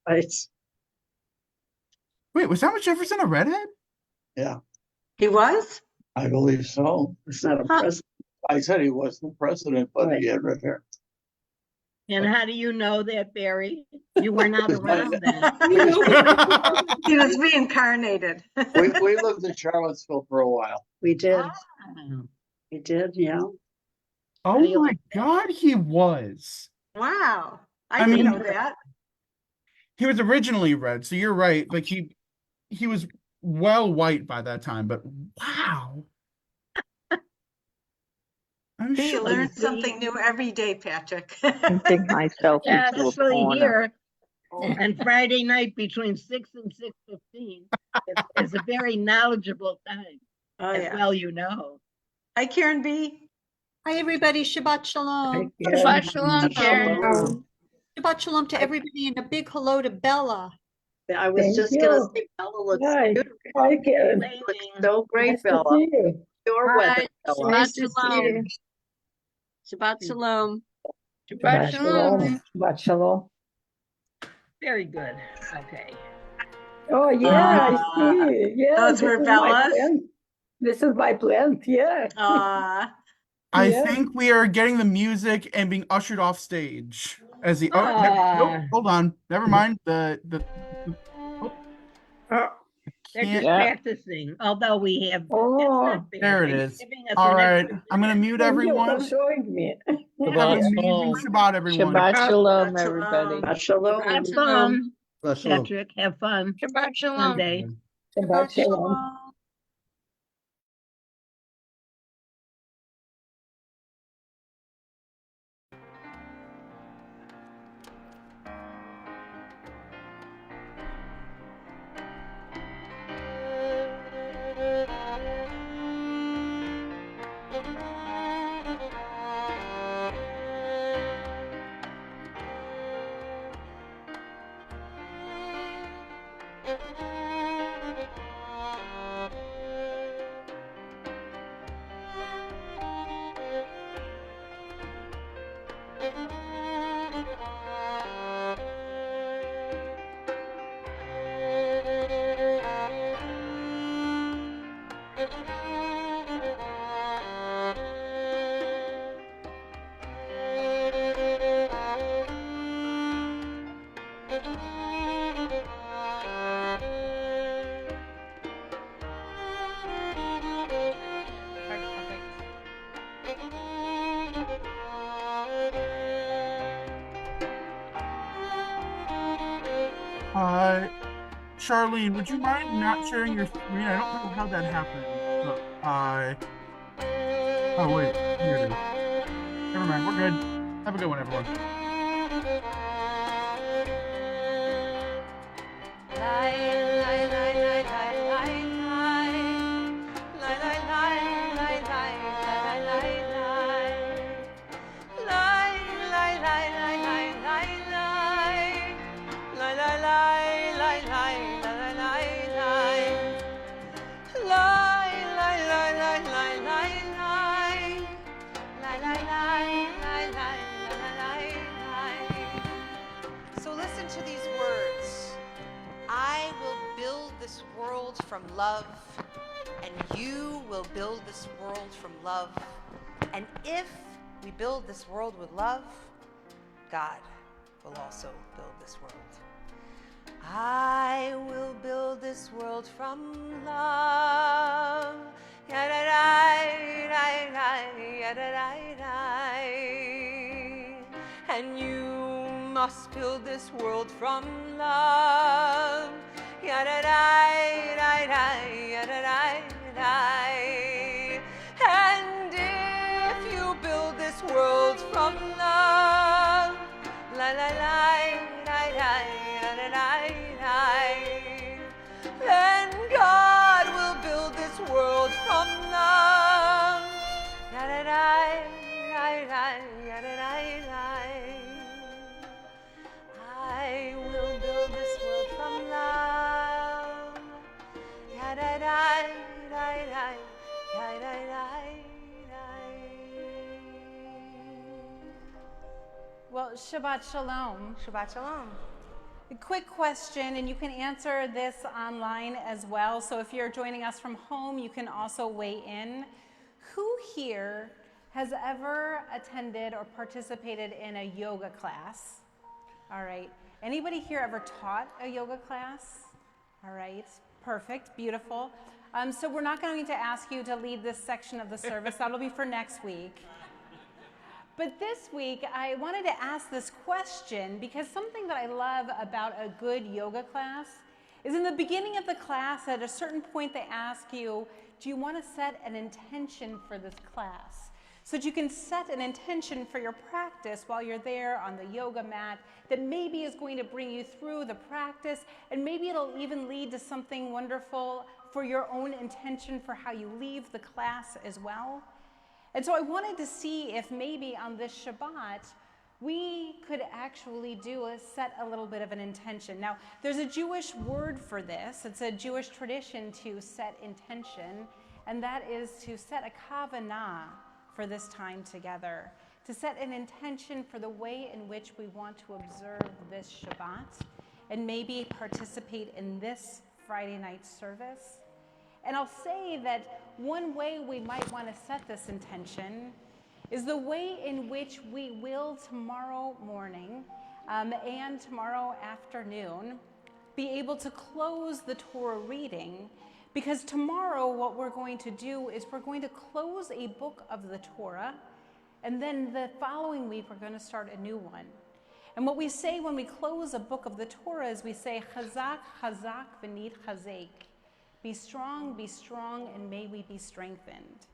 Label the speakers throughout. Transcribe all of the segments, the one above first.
Speaker 1: Right.
Speaker 2: Wait, was Thomas Jefferson a redhead?
Speaker 1: Yeah,
Speaker 3: He was?
Speaker 4: I believe so.
Speaker 1: it's not a
Speaker 3: Huh.
Speaker 1: president.
Speaker 4: I said he wasn't president, but
Speaker 1: Right.
Speaker 4: he had red hair.
Speaker 5: And how do you know that, Barry? You were not
Speaker 4: Because my-
Speaker 5: around then.
Speaker 3: He was reincarnated.
Speaker 4: We lived in Charlottesville for a while.
Speaker 1: We did.
Speaker 5: Ah,
Speaker 1: We did. Yeah.
Speaker 5: How do
Speaker 2: Oh
Speaker 5: you
Speaker 2: my
Speaker 5: like
Speaker 2: God, he was.
Speaker 3: Wow.
Speaker 2: I
Speaker 3: I didn't
Speaker 2: mean-
Speaker 3: know that.
Speaker 2: He was originally red, so you're right. Like he was well white by that time, but wow. I'm
Speaker 3: You
Speaker 2: sure.
Speaker 3: learn something new every day, Patrick.
Speaker 6: Painting myself
Speaker 5: yeah,
Speaker 6: into a
Speaker 5: especially
Speaker 6: corner.
Speaker 5: here. And Friday night between 6 and 6:15 is a very knowledgeable time,
Speaker 3: Oh,
Speaker 5: as
Speaker 3: yeah.
Speaker 5: well you know.
Speaker 3: Hi, Karen B.
Speaker 7: Hi, everybody. Shabbat shalom.
Speaker 8: Shabbat shalom, Karen.
Speaker 7: Shabbat shalom to everybody, and a big hello to Bella.
Speaker 1: I was
Speaker 9: Thank
Speaker 1: just gonna
Speaker 9: you.
Speaker 1: say Bella looks
Speaker 9: Hi.
Speaker 1: beautiful.
Speaker 9: Hi, Karen.
Speaker 1: Looks so great,
Speaker 9: Nice to
Speaker 1: Bella.
Speaker 9: see you.
Speaker 1: Your weather,
Speaker 8: Hi,
Speaker 1: Bella.
Speaker 8: Shabbat
Speaker 9: to see
Speaker 8: shalom.
Speaker 9: you.
Speaker 8: Shabbat shalom.
Speaker 9: Shabbat shalom. Shabbat shalom.
Speaker 5: Very good. Okay.
Speaker 9: Oh, yeah, I see. Yeah,
Speaker 3: Those were
Speaker 9: this is my
Speaker 3: Bella's?
Speaker 9: plant. This is my plant, yeah.
Speaker 2: I
Speaker 9: Yeah.
Speaker 2: think we are getting the music and being ushered off stage as the nope, hold on. Never mind.
Speaker 5: They're
Speaker 2: Can't-
Speaker 5: just practicing, although we have.
Speaker 9: Oh,
Speaker 5: that's not fair.
Speaker 2: there it
Speaker 5: They're
Speaker 2: is.
Speaker 5: giving us
Speaker 2: All
Speaker 5: an
Speaker 2: right,
Speaker 5: extra
Speaker 2: I'm gonna
Speaker 5: minute.
Speaker 2: mute
Speaker 9: thank you
Speaker 2: everyone.
Speaker 9: for showing me.
Speaker 2: Have an
Speaker 6: Shabbat
Speaker 2: amazing
Speaker 6: shalom.
Speaker 2: Shabbat, everyone.
Speaker 6: Shabbat shalom,
Speaker 3: Shabbat
Speaker 6: everybody.
Speaker 1: Shabbat shalom.
Speaker 5: Have fun,
Speaker 4: Shalom.
Speaker 5: Patrick. Have fun
Speaker 8: Shabbat shalom.
Speaker 5: Sunday.
Speaker 9: Shabbat shalom.
Speaker 2: Charlene, would you mind not sharing your screen? I don't know how that happened. But oh wait, here it is. Never mind, we're good. Have a good one, everyone.
Speaker 10: So listen to these words. I will build this world from love, and you will build this world from love. And if we build this world with love, God will also build this world. I will build this world from love. And you must build this world from love. And if you build this world from love, then God will build this world from love. I will build this world from love.
Speaker 8: Well, Shabbat shalom.
Speaker 10: Shabbat shalom.
Speaker 6: A quick question, and you can answer this online as well. So if you're joining us from home, you can also weigh in. Who here has ever attended or participated in a yoga class? All right. Anybody here ever taught a yoga class? All right. Perfect. Beautiful. So we're not going to ask you to lead this section of the service. That'll be for next week. But this week, I wanted to ask this question because something that I love about a good yoga class is in the beginning of the class, at a certain point, they ask you, do you want to set an intention for this class? So that you can set an intention for your practice while you're there on the yoga mat that maybe is going to bring you through the practice, and maybe it'll even lead to something wonderful for your own intention for how you leave the class as well. And so I wanted to see if maybe on this Shabbat, we could actually set a little bit of an intention. Now, there's a Jewish word for this. It's a Jewish tradition to set intention, and that is to set a kavanah for this time together, to set an intention for the way in which we want to observe this Shabbat, and maybe participate in this Friday night service. And I'll say that one way we might want to set this intention is the way in which we will tomorrow morning and tomorrow afternoon be able to close the Torah reading, because tomorrow what we're going to do is we're going to close a book of the Torah, and then the following week we're going to start a new one. And what we say when we close a book of the Torah is we say, Chazak, Chazak, v'nit chazek. Be strong, and may we be strengthened.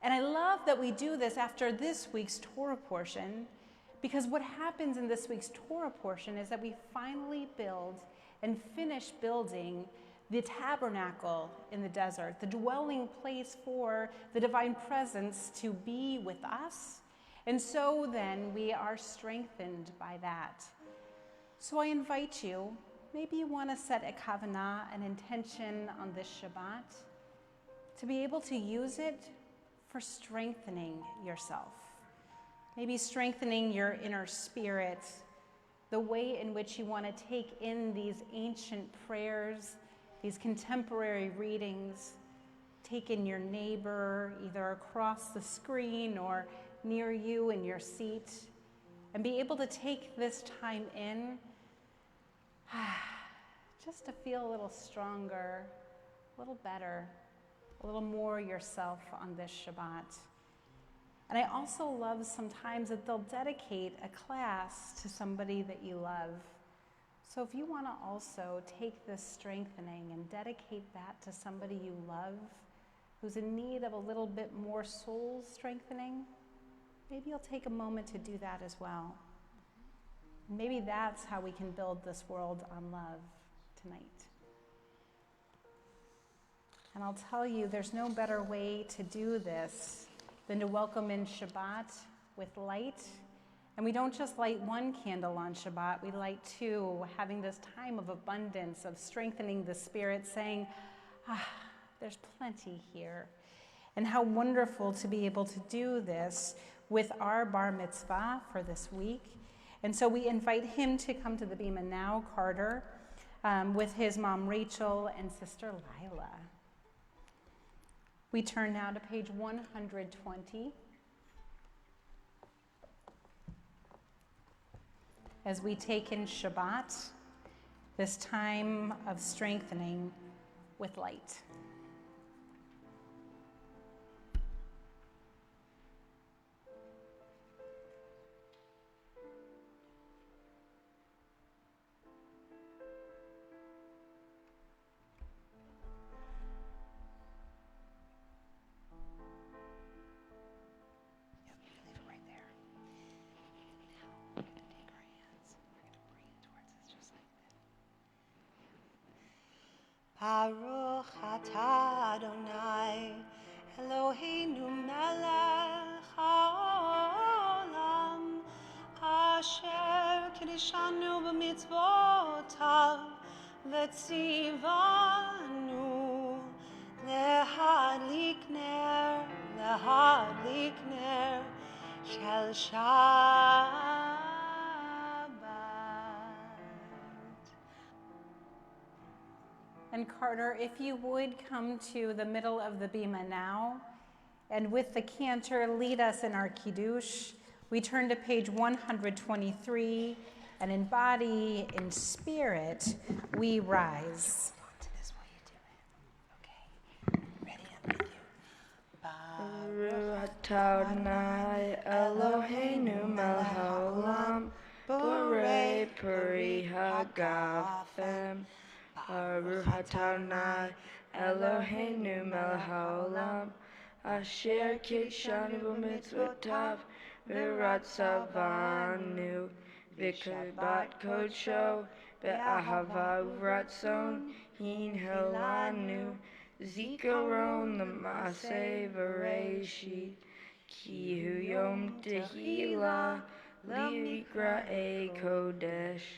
Speaker 6: And I love that we do this after this week's Torah portion, because what happens in this week's Torah portion is that we finally build and finish building the tabernacle in the desert, the dwelling place for the divine presence to be with us. And so then we are strengthened by that. So I invite you, maybe you want to set a kavanah, an intention on this Shabbat, to be able to use it for strengthening yourself. Maybe strengthening your inner spirit, the way in which you want to take in these ancient prayers, these contemporary readings, take in your neighbor, either across the screen or near you in your seat, and be able to take this time in just to feel a little stronger, a little better, a little more yourself on this Shabbat. And I also love sometimes that they'll dedicate a class to somebody that you love. So if you want to also take this strengthening and dedicate that to somebody you love who's in need of a little bit more soul strengthening, maybe you'll take a moment to do that as well. Maybe that's how we can build this world on love tonight. And I'll tell you, there's no better way to do this than to welcome in Shabbat with light. And we don't just light one candle on Shabbat, we light two, having this time of abundance, of strengthening the spirit, saying, there's plenty here. And how wonderful to be able to do this with our bar mitzvah for this week. And so we invite him to come to the bima now, Carter, with his mom Rachel and sister Lila. We turn now to page 120 as we take in Shabbat, this time of strengthening with light.
Speaker 10: Baruch atah Adonai, Eloheinu melech haolam, asher kiddushanu b'mitzvotav, v'tzivanu lehadlik ner shel Shabbat.
Speaker 6: And Carter, if you would come to the middle of the bima now, and with the cantor lead us in our kiddush. We turn to page 123, and in body, in spirit, we rise.
Speaker 11: Baruch Adonai Eloheinu melech haolam, borei peri hagafim. Baruch Adonai Eloheinu melech haolam, asher kidshanu b'mitzvotav v'ratzavanu v'kibat kodsho be'ahava uvratzon hinhelanu zikaron l'maaseh v'reishit ki hu yom tehila likra'ei kodesh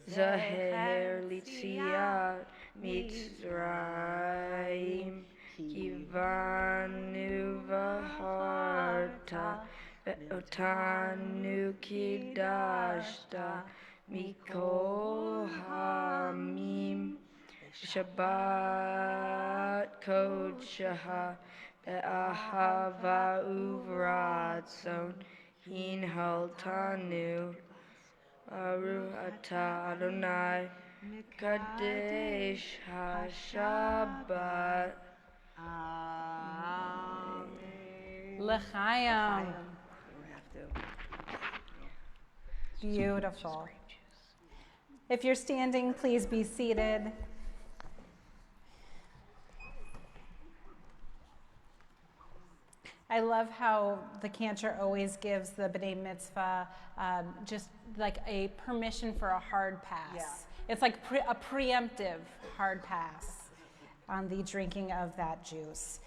Speaker 11: zaher litziat mitzrayim kivanu v'harta ve'otanu kidashta mikol hamim Shabbat Kodshaha Be'ahava Uvratzon Hinhaltanu Baruch Atah Adonai Kadesh HaShabbat
Speaker 6: L'chaim. Beautiful. If you're standing, please be seated. I love how the cantor always gives the B'nai Mitzvah just like a permission for a hard pass.
Speaker 3: Yeah.
Speaker 6: It's like a preemptive hard pass on the drinking of that juice.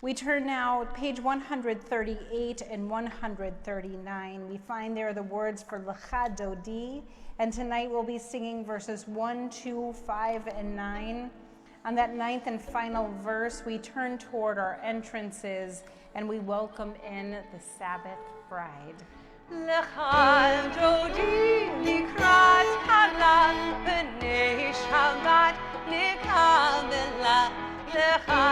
Speaker 6: We turn now page 138 and 139. We find there the words for Lecha Dodi, and tonight we'll be singing verses 1, 2, 5, and 9. On that ninth and final verse, we turn toward our entrances and we welcome in the Sabbath bride.
Speaker 10: Lecha Dodi nikrat kala b'nei Shabbat nikabela. Lecha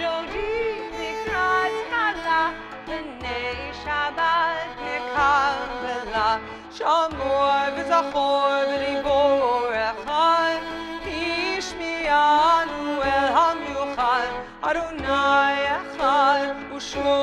Speaker 10: Dodi nikrat kala b'nei Shabbat nikabela. Shamor v'zachor v'libor echad Ishmiyanu el hamiuchad Adonai echad u'shmo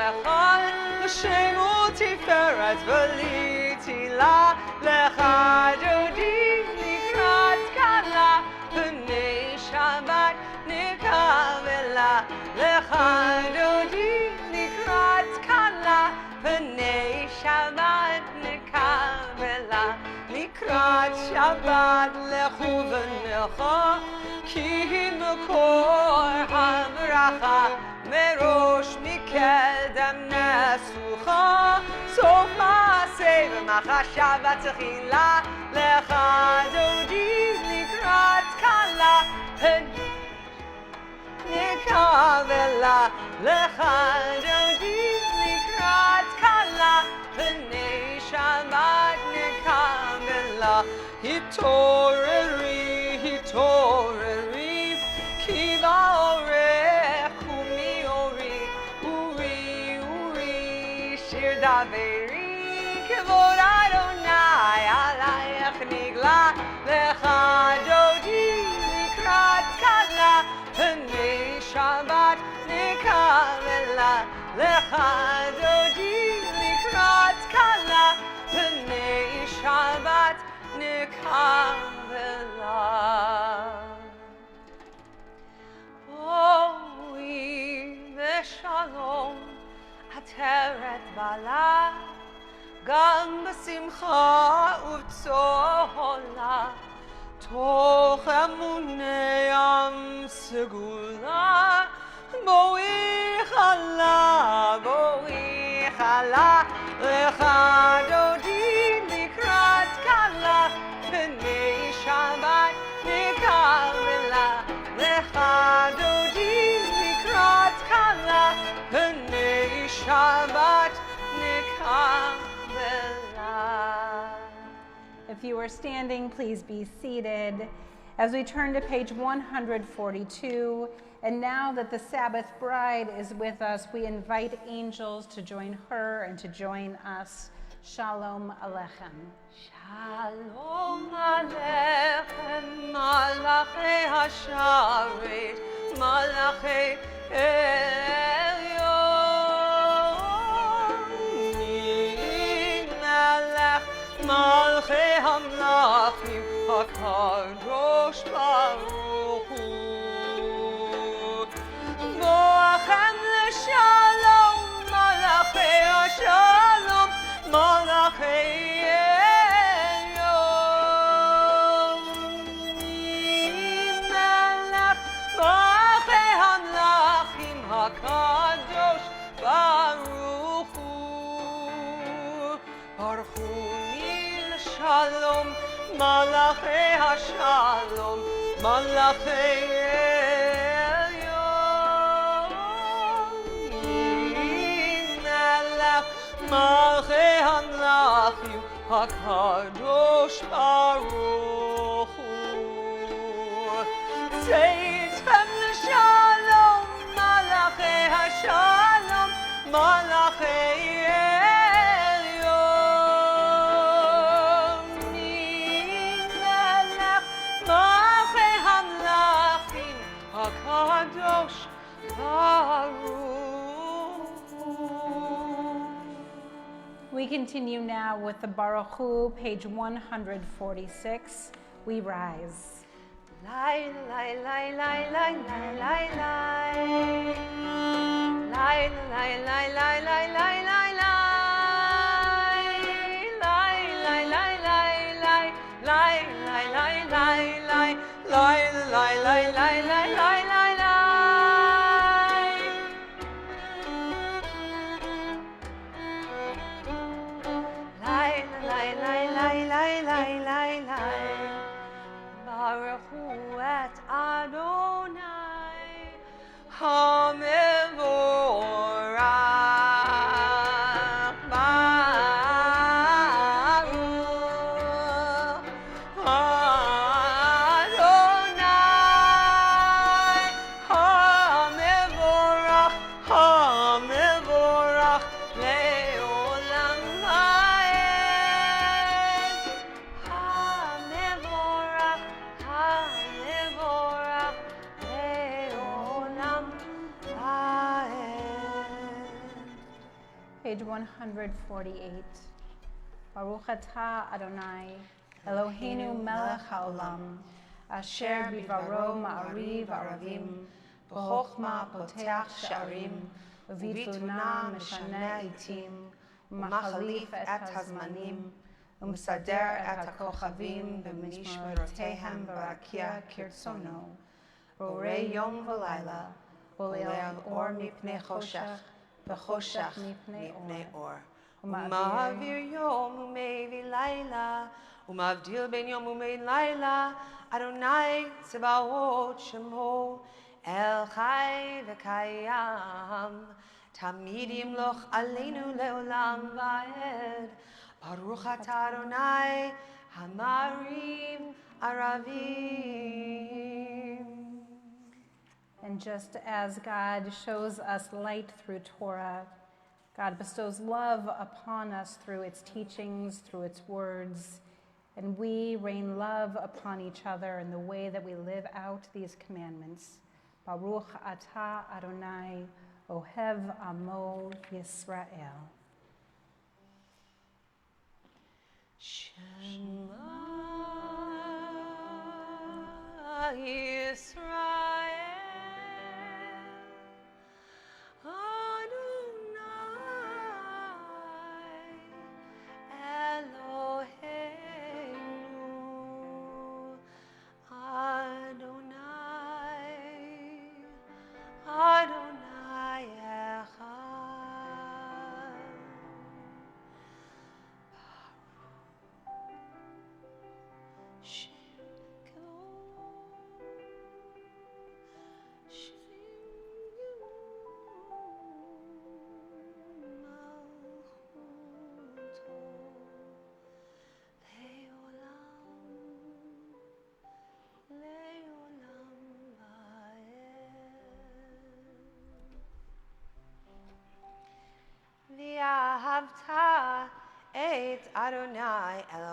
Speaker 10: echad L'shemu tiferet v'litila Lecha Dodi nikrat kala b'nei Shabbat nikabela. Lecha Dodi nikrat kala b'nei Shabbat nikabela. Nikrat Shabbat lechu v'necha ki mekor habracha merosh mikedem nesucha sof maaseh v'machashav v'techila. Lecha Dodi nikrat kala b'nei nikabela. Lecha Dodi nikrat kala b'nei Shabbat nikabela. Hitoreri, hitoreri, ki ba'orech umi ori, uri, uri, shir daveri, kevod Adonai alayech nigla. Lecha Dodi nikrat kala b'nei Shabbat nikabela. Lecha Dodi nikrat kala b'nei Shabbat nikabela. Boi v'shalom ateret bala gam b'simcha u'b'tzola toch emunei am segula. Boi chala lecha Dodi nikrat kala b'nei Shabbat nikabela. Lecha Dodi nikrat kala b'nei Shabbat nikabela.
Speaker 6: If you are standing, please be seated. As we turn to page 142, and now that the Sabbath bride is with us, we invite angels to join her and to join us. Shalom Aleichem.
Speaker 10: Shalom Aleichem, Malachei Hasharet, Malachei Elyon, Melech Malchei Hamlachim, HaKadosh Baruch Hu, Boachem L'Shalom, Malachei Hashalom, Malachei HaKadosh Baruch Hu, Baruch Hu Shalom, Malachei Hashalom, Malachei Elyon, Melech Malchei Hamlachim, HaKadosh Baruch Hu, Tzeitzchem L'Shalom, Malachei Hashalom, Malachei Elyon, Melech Malchei Hamlachim, HaKadosh Baruch Hu.
Speaker 6: We continue now with the Baruch Hu, page 146. We rise.
Speaker 10: Lai, lai, lai, lai, lai, lai, lai, lai. Lai, lai, lai, lai, lai, lai, lai, lai. Lai, lai, lai, lai, lai, lai, lai, lai, lai, lai. Lai, lai, lai, lai, lai, lai, lai, lai. Lai, lai, lai, lai, lai, lai, lai, lai. Baruch Hu et Adonai HaMevorach Baruch Adonai HaMevorach HaMevorach Le'olam Va'ed HaMevorach HaMevorach Le'olam Va'ed.
Speaker 6: Page 148. Baruch atah Adonai, Eloheinu melech haolam, asher bivaro ma'ariv aravim, b'chokhma poteach sha'arim, ובתבונה משנה עיתים, ומחליף את הזמנים, ומסדר את הכוכבים במשמרותיהם ברקיע כרצונו, בורא יום ולילה, בולע אור מפני חושך, וחושך מפני אור.
Speaker 10: ומעביר יום ומביא לילה, ומבדיל בין יום ובין לילה, אדוני צבאות שמו, אל חי וקיים, תמיד ימלוך עלינו לעולם ועד. ברוך אתה אדוני המעריב ערבים.
Speaker 6: And just as God shows us light through Torah, God bestows love upon us through its teachings, through its words, and we rain love upon each other in the way that we live out these commandments. Baruch atah Adonai, Ohev Amo Yisrael.
Speaker 10: Shema Yisrael.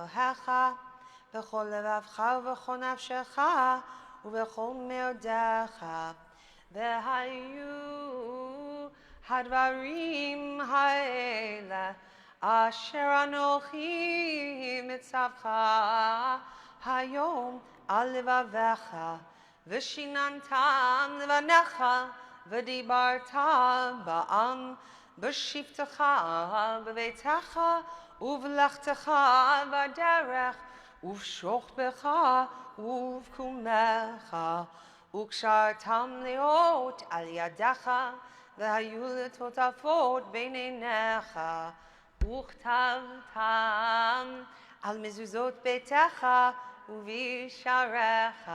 Speaker 10: Elohecha v'chol levavcha v'chol nafshecha u'v'chol meodecha v'hayu hadvarim ha'ele asher anochi mitzavcha hayom al levavecha v'shinantam levanecha v'dibarta ba'am b'shivtecha b'veitecha uv'lechtecha v'derech uv'shochbecha uv'kumecha ukshartam leot al yadecha v'hayu letotafot beinenecha וכתבתם על מזוזות ביתך ובשעריך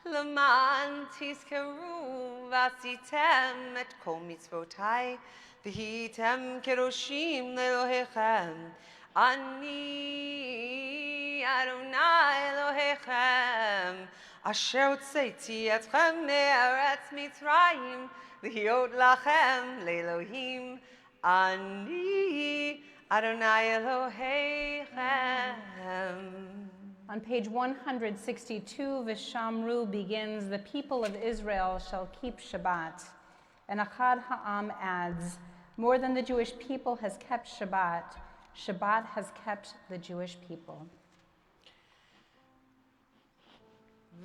Speaker 10: למען תזכרו ועשיתם את כל מצוותיי והייתם קדושים לאלוהיכם אני אדוני אלוהיכם אשר הוצאתי אתכם מארץ מצרים להיות לכם לאלוהים אני Adonai Elohechem.
Speaker 6: On page 162, Vishamru begins, the people of Israel shall keep Shabbat. And Achad Ha'am adds, more than the Jewish people has kept Shabbat, Shabbat has kept the Jewish people.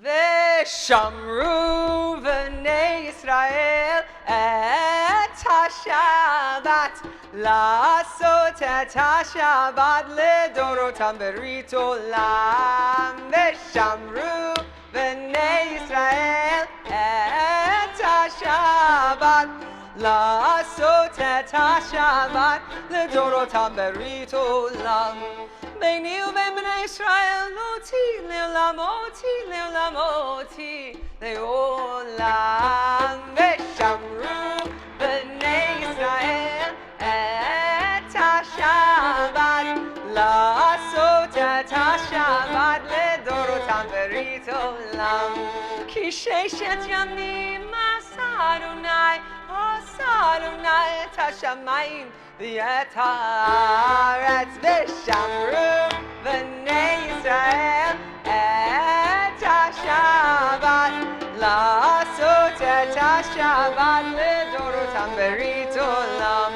Speaker 10: Veshamru v'nei Yisrael et ha-Shabbat לעשות את השבת לדורותם ברית עולם ושמרו בני ישראל את השבת לעשות את השבת לדורותם ברית עולם ביני ובין בני ישראל אותי לעולמותי לעולמותי לעולם ושמרו בני ישראל את השבת לעשות את השבת לדורותם ברית עולם כי ששת ימים עשה אדוני את השמיים ואת הארץ ושמרו בני ישראל את השבת לעשות את השבת לדורותם ברית עולם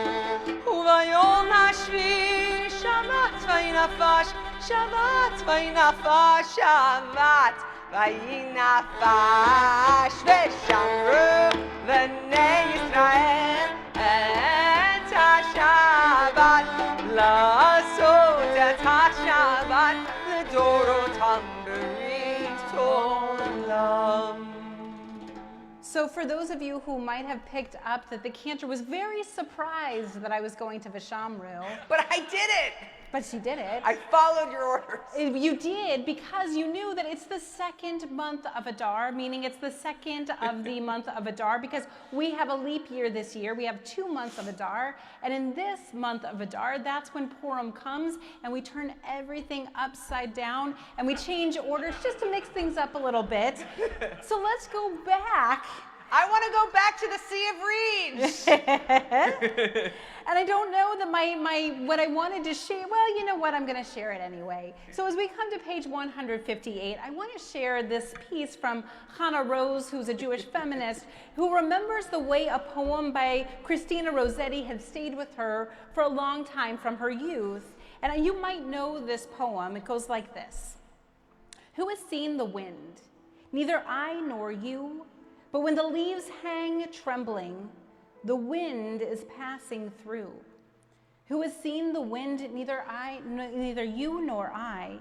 Speaker 10: וביום השביעי שבת וינפש שבת וינפש שבת וינפש ושמרו בני ישראל את השבת לעשות את השבת לדורותם ברית עולם.
Speaker 6: So for those of you who might have picked up that the cantor was very surprised that I was going to Vishamru.
Speaker 10: But I did it!
Speaker 6: But she did it.
Speaker 10: I followed your orders.
Speaker 6: You did because you knew that it's the second month of Adar, meaning it's the second of the month of Adar because we have a leap year this year. We have 2 months of Adar. And in this month of Adar, that's when Purim comes and we turn everything upside down and we change orders just to mix things up a little bit. So let's go back.
Speaker 10: I want to go back to the Sea of Reeds.
Speaker 6: And I don't know that what I wanted to share, well, you know what, I'm going to share it anyway. So as we come to page 158, I want to share this piece from Hannah Rose, who's a Jewish feminist, who remembers the way a poem by Christina Rossetti had stayed with her for a long time from her youth. And you might know this poem. It goes like this. Who has seen the wind? Neither I nor you. But when the leaves hang trembling, the wind is passing through. Who has seen the wind? Neither you nor I.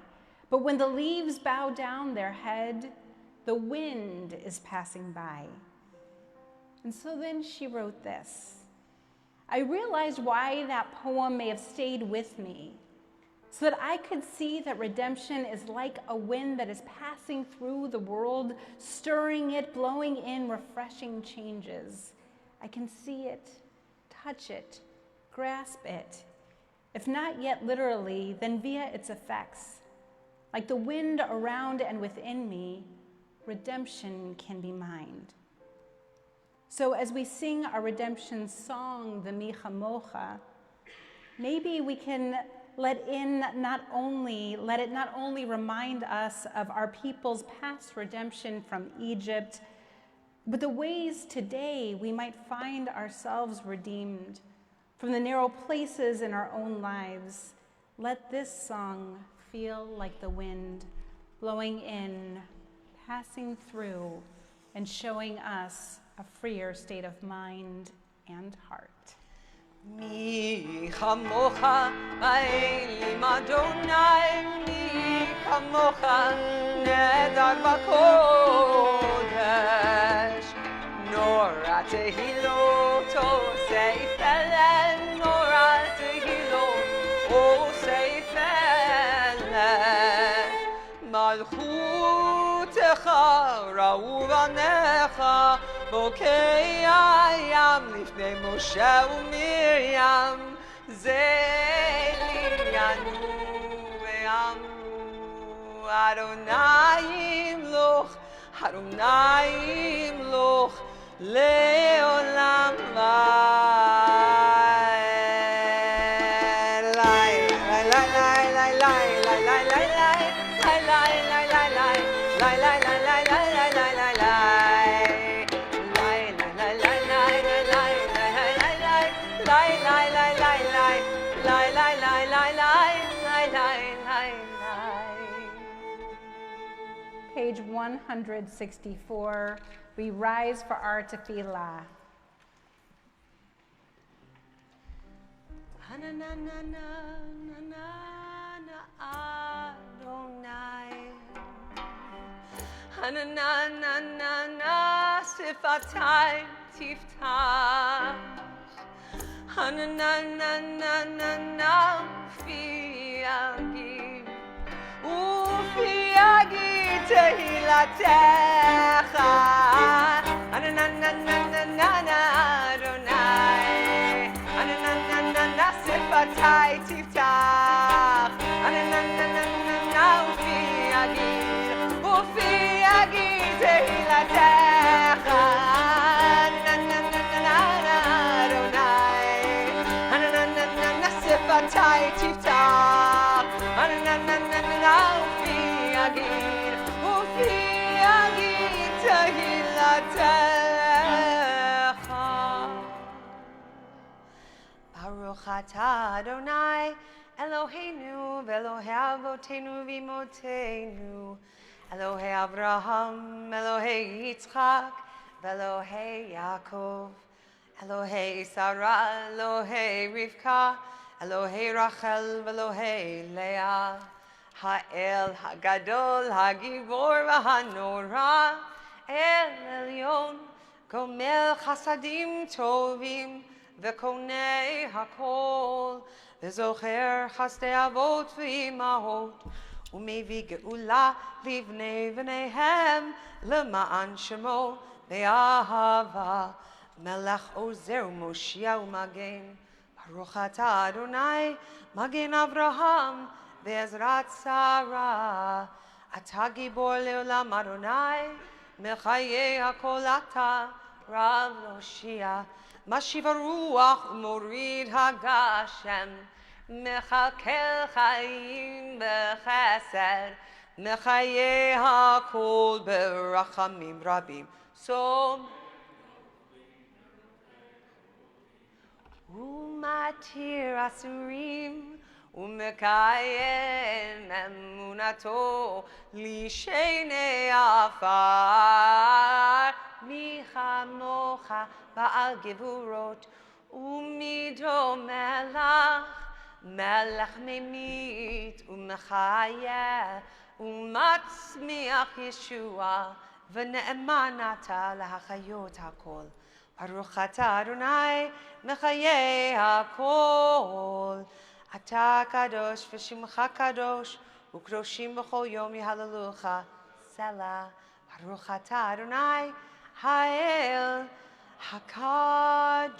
Speaker 6: But when the leaves bow down their head, the wind is passing by. And so then she wrote this. I realized why that poem may have stayed with me, so that I could see that redemption is like a wind that is passing through the world, stirring it, blowing in refreshing changes. I can see it, touch it, grasp it. If not yet literally, then via its effects. Like the wind around and within me, redemption can be mine. So as we sing our redemption song, the Mi Chamocha, maybe we can let it not only remind us of our people's past redemption from Egypt, but the ways today we might find ourselves redeemed from the narrow places in our own lives. Let this song feel like the wind, blowing in, passing through, and showing us a freer state of mind and heart.
Speaker 10: Mi chamocha ba'elim Adonai, mi chamocha nedar b'kodesh. Nora tehilot osei felel, nora tehilot osei felel. Malchutecha ra'u banecha, בוקי הים לפני משה ומרים, זה לינו ואמרו, אדוני ימלוך, אדוני ימלוך, לעולם
Speaker 6: Page 164, we rise for our tefillah.
Speaker 10: Hananana sifatai tiftach, Hananana fi agir, ufi agir tehilatecha, Hananana Adonai, Hananana sifatai tiftach, Hananana ufi agir, ufi agir tehilatecha, Hananana Adonai, Hananana sifatai tiftach, Hananana ufi agir tehilatecha. Baruch atah Adonai Eloheinu v'Elohei Avotenu v'Imotenu, Elohei Avraham, Elohei Yitzchak, v'Elohei Yaakov, Elohei Sarah, Elohei Rivka, Elohei Rachel, v'Elohei Leah, Ha'el Hagadol, Hagibor v'Hanora, El Elyon, Gomel Chasadim Tovim, v'Konei Hakol, v'Zocher Chasdei Avot v'Imahot, Umevi Geula livnei v'neihem lema'an shemo be'ahava, Melech ozer u'moshia u'magen, Baruch atah Adonai magen Avraham ve'ezrat Sarah, atah gibor le'olam Adonai mechayei hakol atah Rav Loshia, Mashiv haruach u'morid hagashem, Mechakel chayim bechesed, Mechayeh hakol berachamim rabim. So, Umatir asurim, Umekayem emunato, Lishenei afar, Michamocha ba'al gevurot, Umido melach, Melech memit umechayeh umatzmiach Yeshua v'ne'emanata lahachayot hakol. Baruch atah Adonai mechayeh hakol. Atah kadosh v'shimcha kadosh u'kdoshim b'chol yom yihalalucha. Selah. Baruch atah Adonai ha'el hakadosh.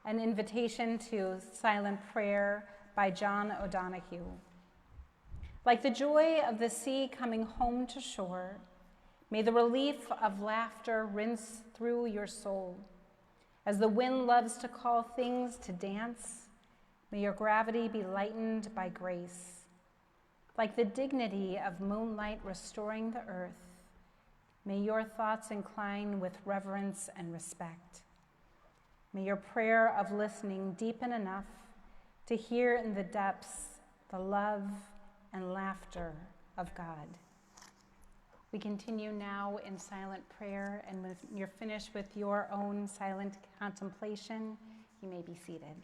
Speaker 6: An invitation to silent prayer by John O'Donohue. Like the joy of the sea coming home to shore, may the relief of laughter rinse through your soul. As the wind loves to call things to dance, May your gravity be lightened by grace, like the dignity of moonlight restoring the earth. May your thoughts incline with reverence and respect. May your prayer of listening deepen enough to hear in the depths the love and laughter of God. We continue now in silent prayer, and when you're finished with your own silent contemplation, you may be seated.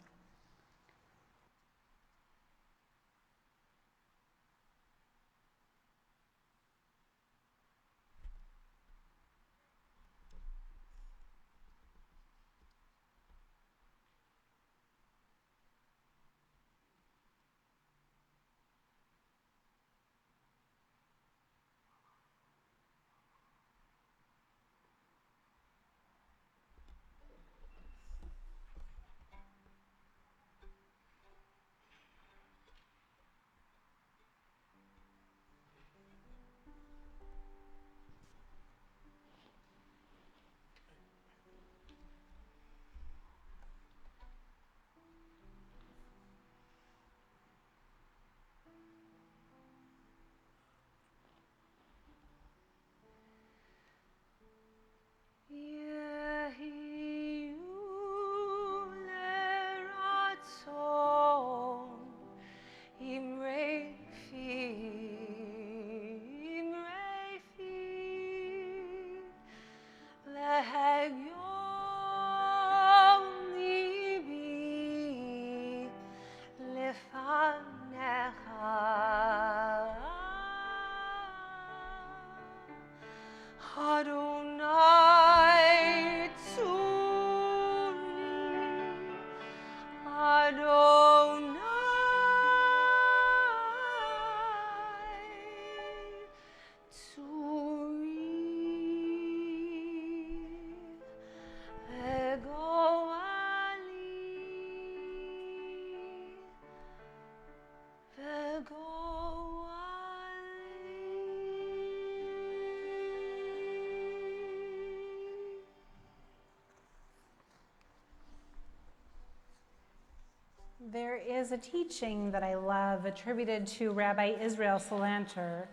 Speaker 6: There is a teaching that I love attributed to Rabbi Israel Salanter,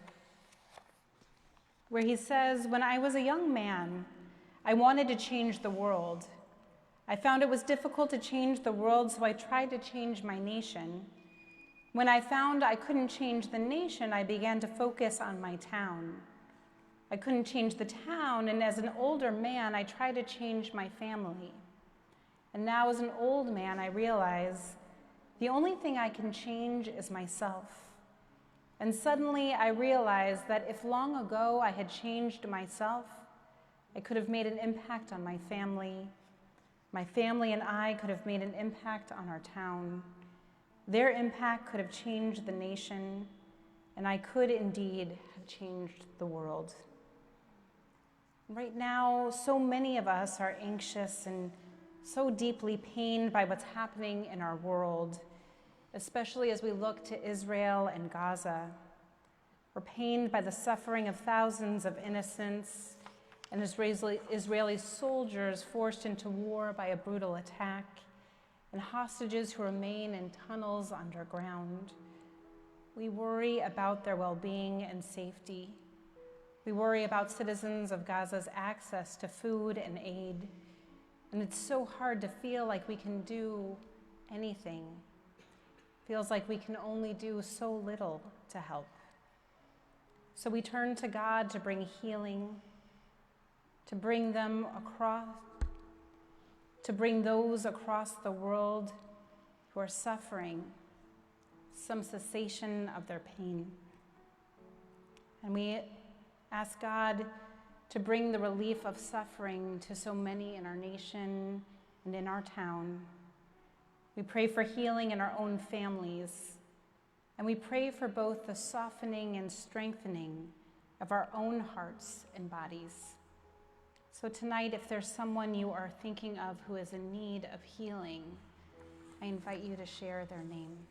Speaker 6: where he says, "When I was a young man, I wanted to change the world. I found it was difficult to change the world, so I tried to change my nation. When I found I couldn't change the nation, I began to focus on my town. I couldn't change the town, and as an older man, I tried to change my family. And now as an old man, I realize the only thing I can change is myself. And suddenly I realized that if long ago I had changed myself, I could have made an impact on my family. My family and I could have made an impact on our town. Their impact could have changed the nation, and I could indeed have changed the world." Right now, so many of us are anxious and so deeply pained by what's happening in our world, especially as we look to Israel and Gaza. We're pained by the suffering of thousands of innocents and Israeli soldiers forced into war by a brutal attack, and hostages who remain in tunnels underground. We worry about their well-being and safety. We worry about citizens of Gaza's access to food and aid, and it's so hard to feel like we can do anything. Feels like we can only do so little to help. So we turn to God to bring healing, to bring those across the world who are suffering some cessation of their pain. And we ask God to bring the relief of suffering to so many in our nation and in our town. We pray for healing in our own families, and we pray for both the softening and strengthening of our own hearts and bodies. So tonight, if there's someone you are thinking of who is in need of healing, I invite you to share their name.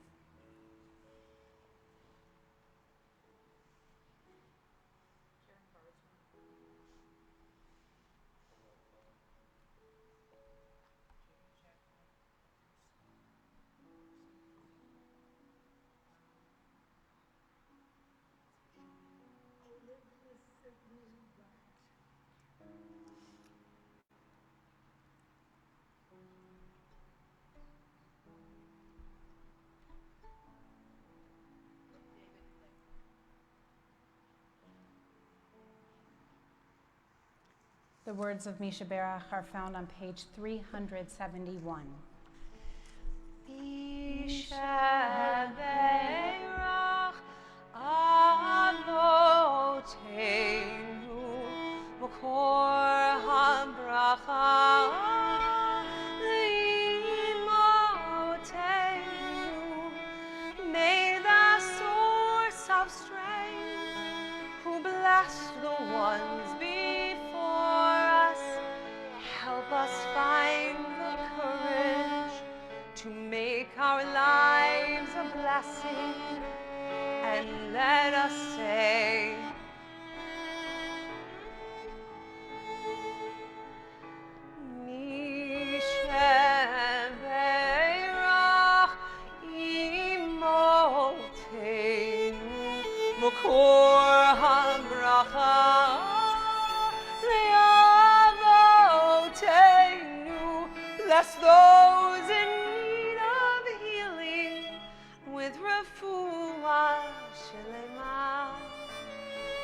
Speaker 6: The words of Misha Berach are found on page 371. Misha Berach Avoteinu Makor HaBracha L'Imotenu. May the source of strength who bless the ones before us help us find the courage to make our lives a blessing, and let us say, Mishem Beirach Imotenu Mokor HaBracha Le'avotenu. Bless those in need of healing with refuah shelema,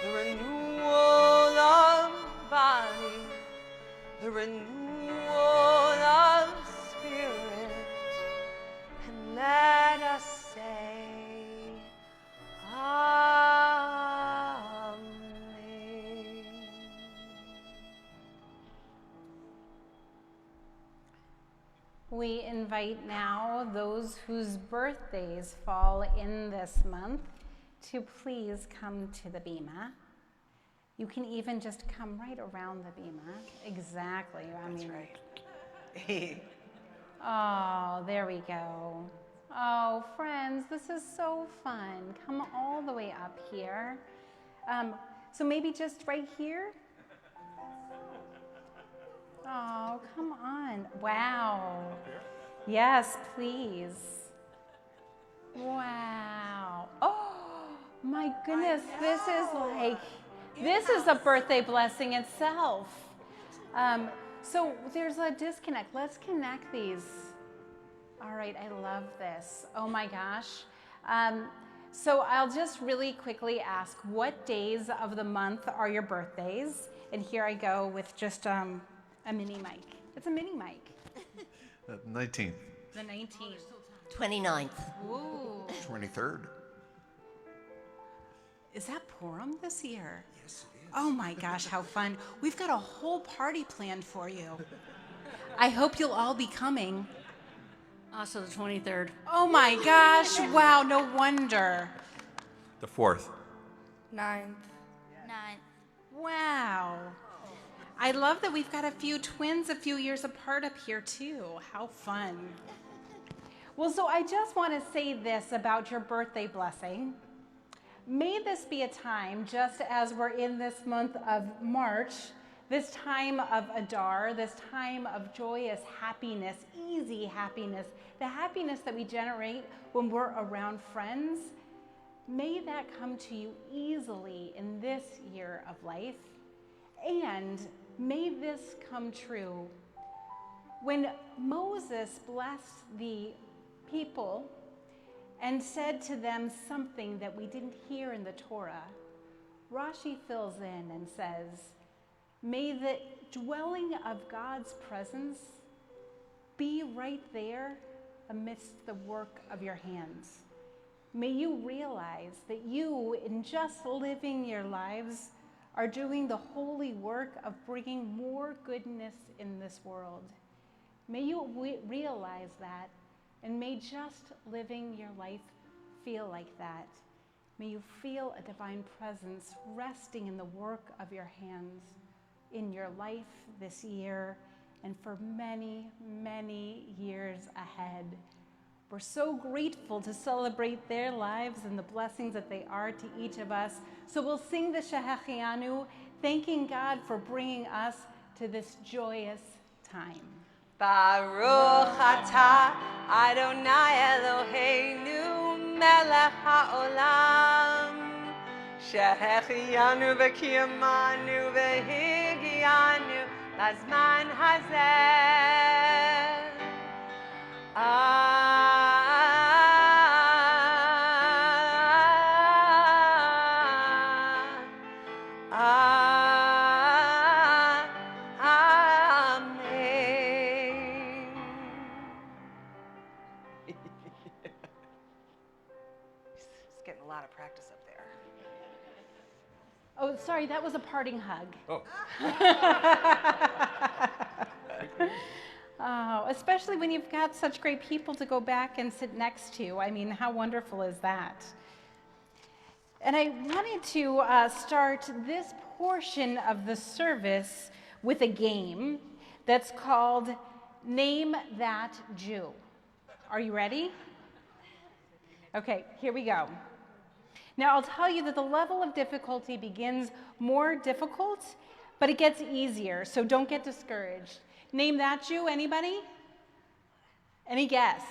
Speaker 6: the renewal of body, the renewal of spirit, and let us say, Amen. We invite now those whose birthdays fall in this month to please come to the bima. You can even just come right around the bima. Exactly. That's right. Oh, there we go. Oh, friends, this is so fun. Come all the way up here. So maybe just right here? Oh, come on. Wow. Yes, please. Wow. Oh, my goodness. This is a birthday blessing itself. So there's a disconnect. Let's connect these. All right, I love this. Oh my gosh. So I'll just really quickly ask, what days of the month are your birthdays? And here I go with just a mini mic. It's a mini mic.
Speaker 12: 19th.
Speaker 6: The 19th.
Speaker 13: 29th.
Speaker 6: Ooh.
Speaker 12: 23rd.
Speaker 6: Is that Purim this year? Yes, it is. Oh my gosh, how fun. We've got a whole party planned for you. I hope you'll all be coming.
Speaker 13: Also the 23rd.
Speaker 6: Oh my gosh, wow, no wonder.
Speaker 12: The 4th.
Speaker 11: 9th.
Speaker 13: 9th.
Speaker 6: Wow. I love that we've got a few twins a few years apart up here too. How fun. Well, so I just want to say this about your birthday blessing. May this be a time, just as we're in this month of March, this time of Adar, this time of joyous happiness, easy happiness, the happiness that we generate when we're around friends, may that come to you easily in this year of life. And may this come true. When Moses blessed the people and said to them something that we didn't hear in the Torah, Rashi fills in and says, may the dwelling of God's presence be right there amidst the work of your hands. May you realize that you, in just living your lives, are doing the holy work of bringing more goodness in this world. May you realize that, and may just living your life feel like that. May you feel a divine presence resting in the work of your hands in your life this year and for many, many years ahead. We're so grateful to celebrate their lives and the blessings that they are to each of us. So we'll sing the Shehechianu, thanking God for bringing us to this joyous time. Baruch atah Adonai Eloheinu melech haolam
Speaker 10: שהחיינו וקיימנו והגיענו לזמן הזה. Amen. He's getting a lot of practice up there.
Speaker 6: Oh, sorry, that was a parting hug.
Speaker 12: Oh.
Speaker 6: Oh, especially when you've got such great people to go back and sit next to. I mean, how wonderful is that? And I wanted to start this portion of the service with a game that's called Name That Jew. Are you ready? Okay, here we go. Now, I'll tell you that the level of difficulty begins more difficult, but it gets easier, so don't get discouraged. Name that Jew, anybody? Any guess?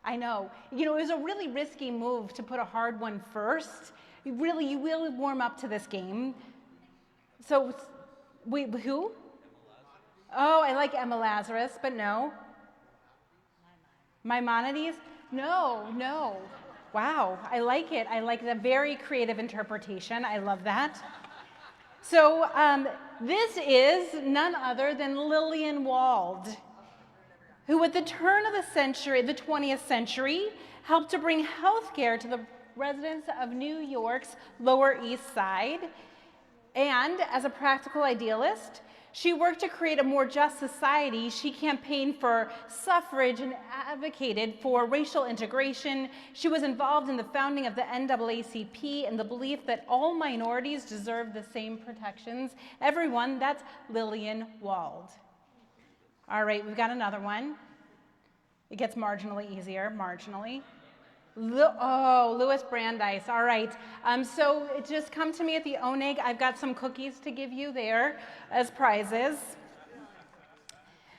Speaker 6: I know. You know, it was a really risky move to put a hard one first. You will warm up to this game. So, wait, who? Oh, I like Emma Lazarus, but no. Maimonides? No. Wow, I like it. I like the very creative interpretation. I love that. So this is none other than Lillian Wald, who at the turn of the century, the 20th century, helped to bring healthcare to the residents of New York's Lower East Side. And as a practical idealist, she worked to create a more just society. She campaigned for suffrage and advocated for racial integration. She was involved in the founding of the NAACP and the belief that all minorities deserve the same protections. Everyone, that's Lillian Wald. All right, we've got another one. It gets marginally easier, marginally. Louis Brandeis. All right. So just come to me at the Onig. I've got some cookies to give you there as prizes.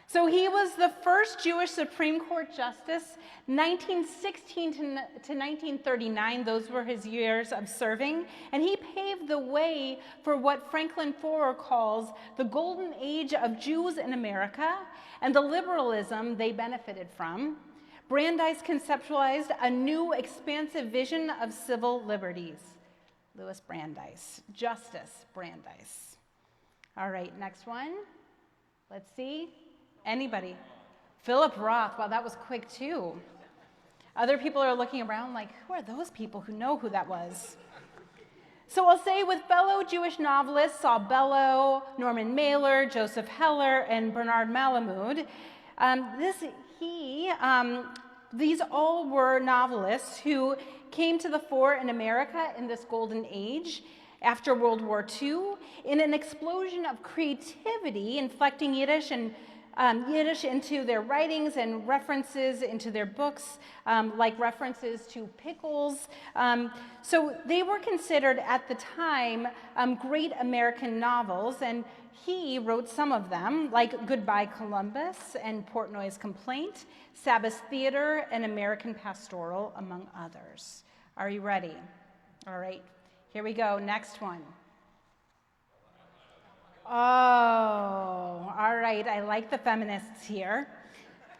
Speaker 6: So he was the first Jewish Supreme Court justice, 1916 to 1939. Those were his years of serving. And he paved the way for what Franklin Foer calls the golden age of Jews in America and the liberalism they benefited from. Brandeis conceptualized a new expansive vision of civil liberties. Louis Brandeis, Justice Brandeis. All right, next one. Let's see. Anybody? Philip Roth. Wow, that was quick too. Other people are looking around like, who are those people who know who that was? So I'll say with fellow Jewish novelists Saul Bellow, Norman Mailer, Joseph Heller, and Bernard Malamud, these all were novelists who came to the fore in America in this golden age after World War II in an explosion of creativity, inflecting Yiddish and Yiddish into their writings and references into their books, like references to pickles. So they were considered at the time great American novels, and he wrote some of them, like Goodbye Columbus and Portnoy's Complaint, Sabbath Theater, and American Pastoral, among others. Are you ready? All right, here we go. Next one. Oh, all right. I like the feminists here.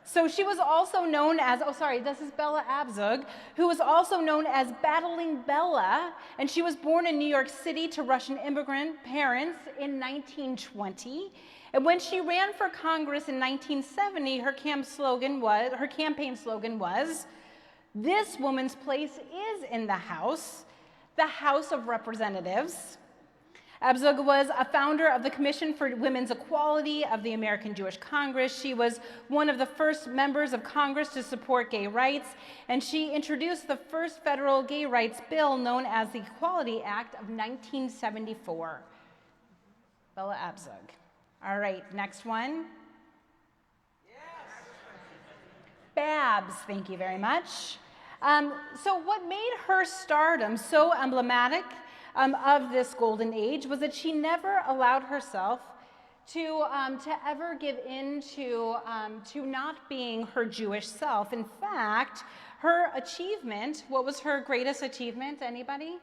Speaker 6: So she was also known as, this is Bella Abzug, who was also known as Battling Bella, and she was born in New York City to Russian immigrant parents in 1920. And when she ran for Congress in 1970, her campaign slogan was, "This woman's place is in the House of Representatives." Abzug was a founder of the Commission for Women's Equality of the American Jewish Congress. She was one of the first members of Congress to support gay rights, and she introduced the first federal gay rights bill known as the Equality Act of 1974. Bella Abzug. All right, next one. Yes. Babs, thank you very much. So what made her stardom so emblematic of this golden age was that she never allowed herself to ever give in to not being her Jewish self. In fact, her achievement, what was her greatest achievement? Anybody?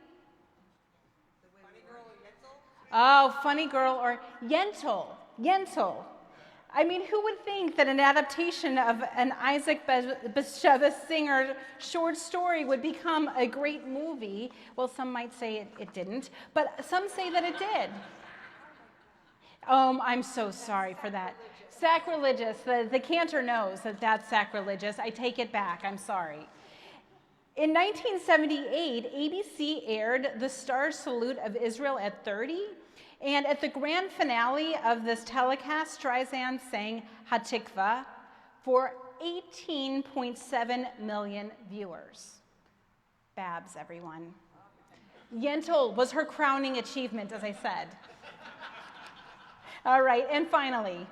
Speaker 6: Oh, Funny Girl or Yentl. Yentl. I mean, who would think that an adaptation of an Isaac Bashevis Singer short story would become a great movie? Well, some might say it didn't, but some say that it did. Oh, I'm so sorry for that. Sacrilegious. The cantor knows that that's sacrilegious. I take it back. I'm sorry. In 1978, ABC aired the Star Salute of Israel at 30, and at the grand finale of this telecast, Streisand sang Hatikva for 18.7 million viewers. Babs, everyone. Yentl was her crowning achievement, as I said. All right, and finally,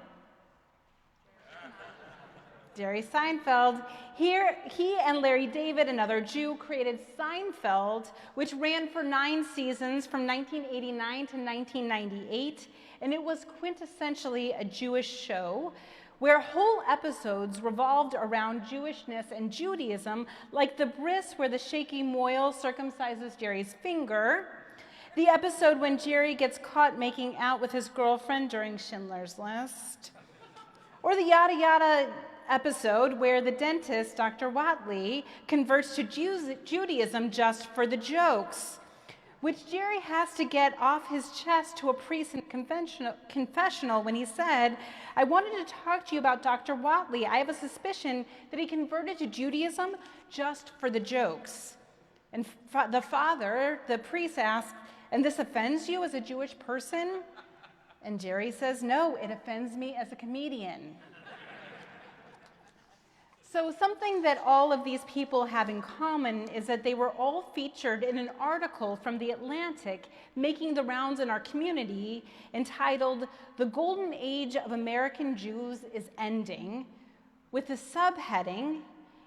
Speaker 6: Jerry Seinfeld. Here, he and Larry David, another Jew, created Seinfeld, which ran for 9 seasons from 1989 to 1998, and it was quintessentially a Jewish show where whole episodes revolved around Jewishness and Judaism, like the bris where the shaky mohel circumcises Jerry's finger, the episode when Jerry gets caught making out with his girlfriend during Schindler's List, or the yada yada episode where the dentist, Dr. Watley, converts to Judaism just for the jokes, which Jerry has to get off his chest to a priest in confessional when he said, "I wanted to talk to you about Dr. Watley. I have a suspicion that he converted to Judaism just for the jokes." And the priest asks, "And this offends you as a Jewish person?" And Jerry says, "No, it offends me as a comedian." So something that all of these people have in common is that they were all featured in an article from The Atlantic making the rounds in our community entitled "The Golden Age of American Jews is Ending," with the subheading,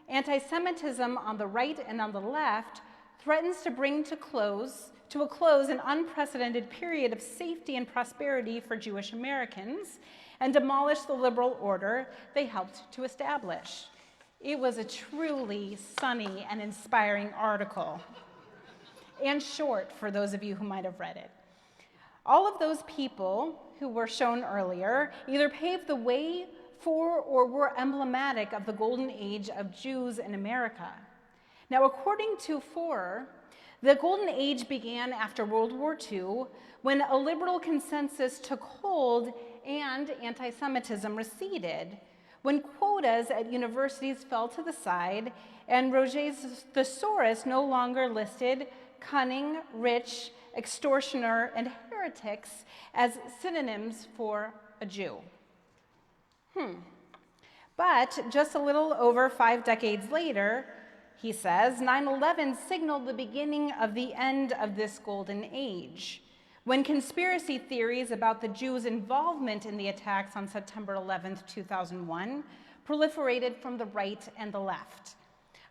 Speaker 6: "Anti-Semitism on the right and on the left threatens to bring to a close an unprecedented period of safety and prosperity for Jewish Americans and demolish the liberal order they helped to establish." It was a truly sunny and inspiring article, and short for those of you who might have read it. All of those people who were shown earlier either paved the way for or were emblematic of the golden age of Jews in America. Now, according to Forer, the golden age began after World War II, when a liberal consensus took hold and anti-Semitism receded, when quotas at universities fell to the side and Roget's thesaurus no longer listed cunning, rich, extortioner, and heretics as synonyms for a Jew. But just a little over 5 decades later, he says, 9/11 signaled the beginning of the end of this golden age, when conspiracy theories about the Jews' involvement in the attacks on September 11th, 2001, proliferated from the right and the left.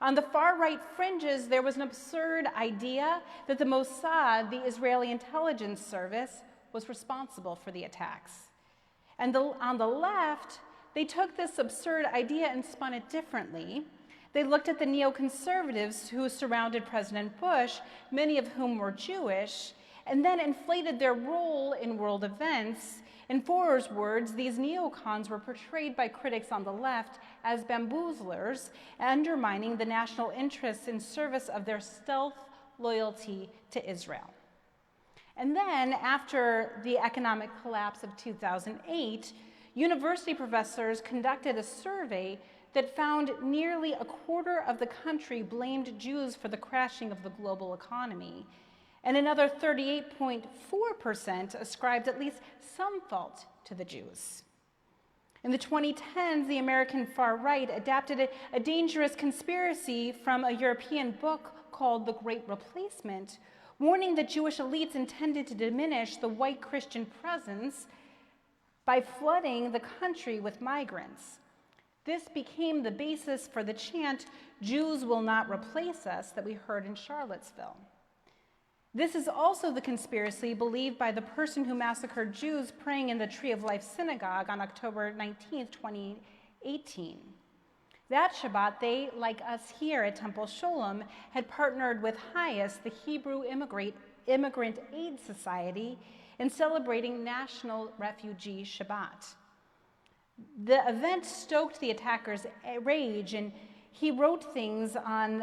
Speaker 6: On the far-right fringes, there was an absurd idea that the Mossad, the Israeli intelligence service, was responsible for the attacks. And on the left, they took this absurd idea and spun it differently. They looked at the neoconservatives who surrounded President Bush, many of whom were Jewish, and then inflated their role in world events. In Forer's words, these neocons were portrayed by critics on the left as bamboozlers, undermining the national interests in service of their stealth loyalty to Israel. And then, after the economic collapse of 2008, university professors conducted a survey that found nearly a quarter of the country blamed Jews for the crashing of the global economy, and another 38.4% ascribed at least some fault to the Jews. In the 2010s, the American far right adapted a dangerous conspiracy from a European book called The Great Replacement, warning that Jewish elites intended to diminish the white Christian presence by flooding the country with migrants. This became the basis for the chant, "Jews will not replace us," that we heard in Charlottesville. This is also the conspiracy believed by the person who massacred Jews praying in the Tree of Life synagogue on October 19, 2018. That Shabbat, they, like us here at Temple Sholem, had partnered with HIAS, the Hebrew Immigrant Aid Society, in celebrating National Refugee Shabbat. The event stoked the attackers' rage, and he wrote things on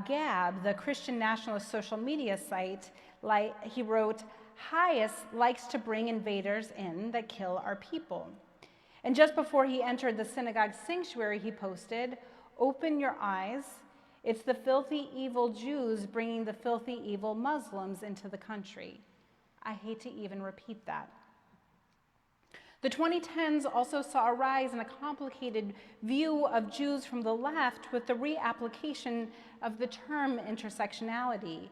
Speaker 6: Gab, the Christian nationalist social media site. Like he wrote, "HIAS likes to bring invaders in that kill our people." And just before he entered the synagogue sanctuary, he posted, "Open your eyes. It's the filthy, evil Jews bringing the filthy, evil Muslims into the country." I hate to even repeat that. The 2010s also saw a rise in a complicated view of Jews from the left with the reapplication of the term intersectionality.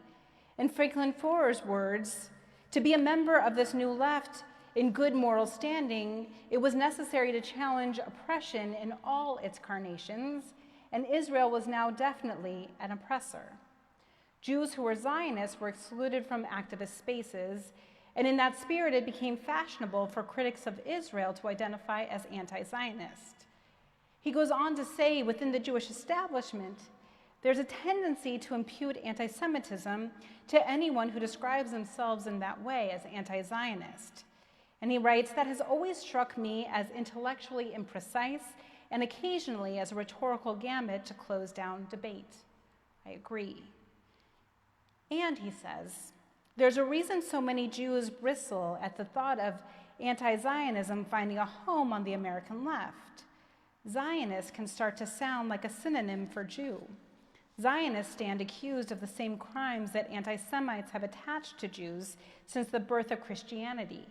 Speaker 6: In Franklin Foer's words, to be a member of this new left in good moral standing, it was necessary to challenge oppression in all its carnations, and Israel was now definitely an oppressor. Jews who were Zionists were excluded from activist spaces, and in that spirit, it became fashionable for critics of Israel to identify as anti-Zionist. He goes on to say, within the Jewish establishment, there's a tendency to impute anti-Semitism to anyone who describes themselves in that way as anti-Zionist. And he writes, that has always struck me as intellectually imprecise and occasionally as a rhetorical gambit to close down debate. I agree. And he says, there's a reason so many Jews bristle at the thought of anti-Zionism finding a home on the American left. Zionist can start to sound like a synonym for Jew. Zionists stand accused of the same crimes that anti-Semites have attached to Jews since the birth of Christianity.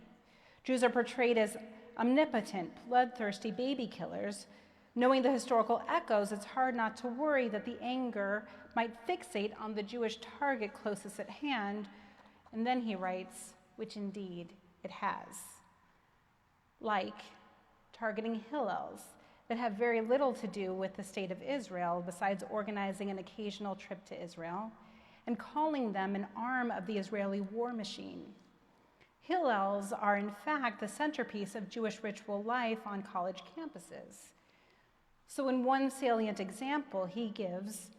Speaker 6: Jews are portrayed as omnipotent, bloodthirsty baby killers. Knowing the historical echoes, it's hard not to worry that the anger might fixate on the Jewish target closest at hand. And then he writes, which indeed it has. Like targeting Hillels that have very little to do with the state of Israel besides organizing an occasional trip to Israel and calling them an arm of the Israeli war machine. Hillels are in fact the centerpiece of Jewish ritual life on college campuses. So in one salient example he gives,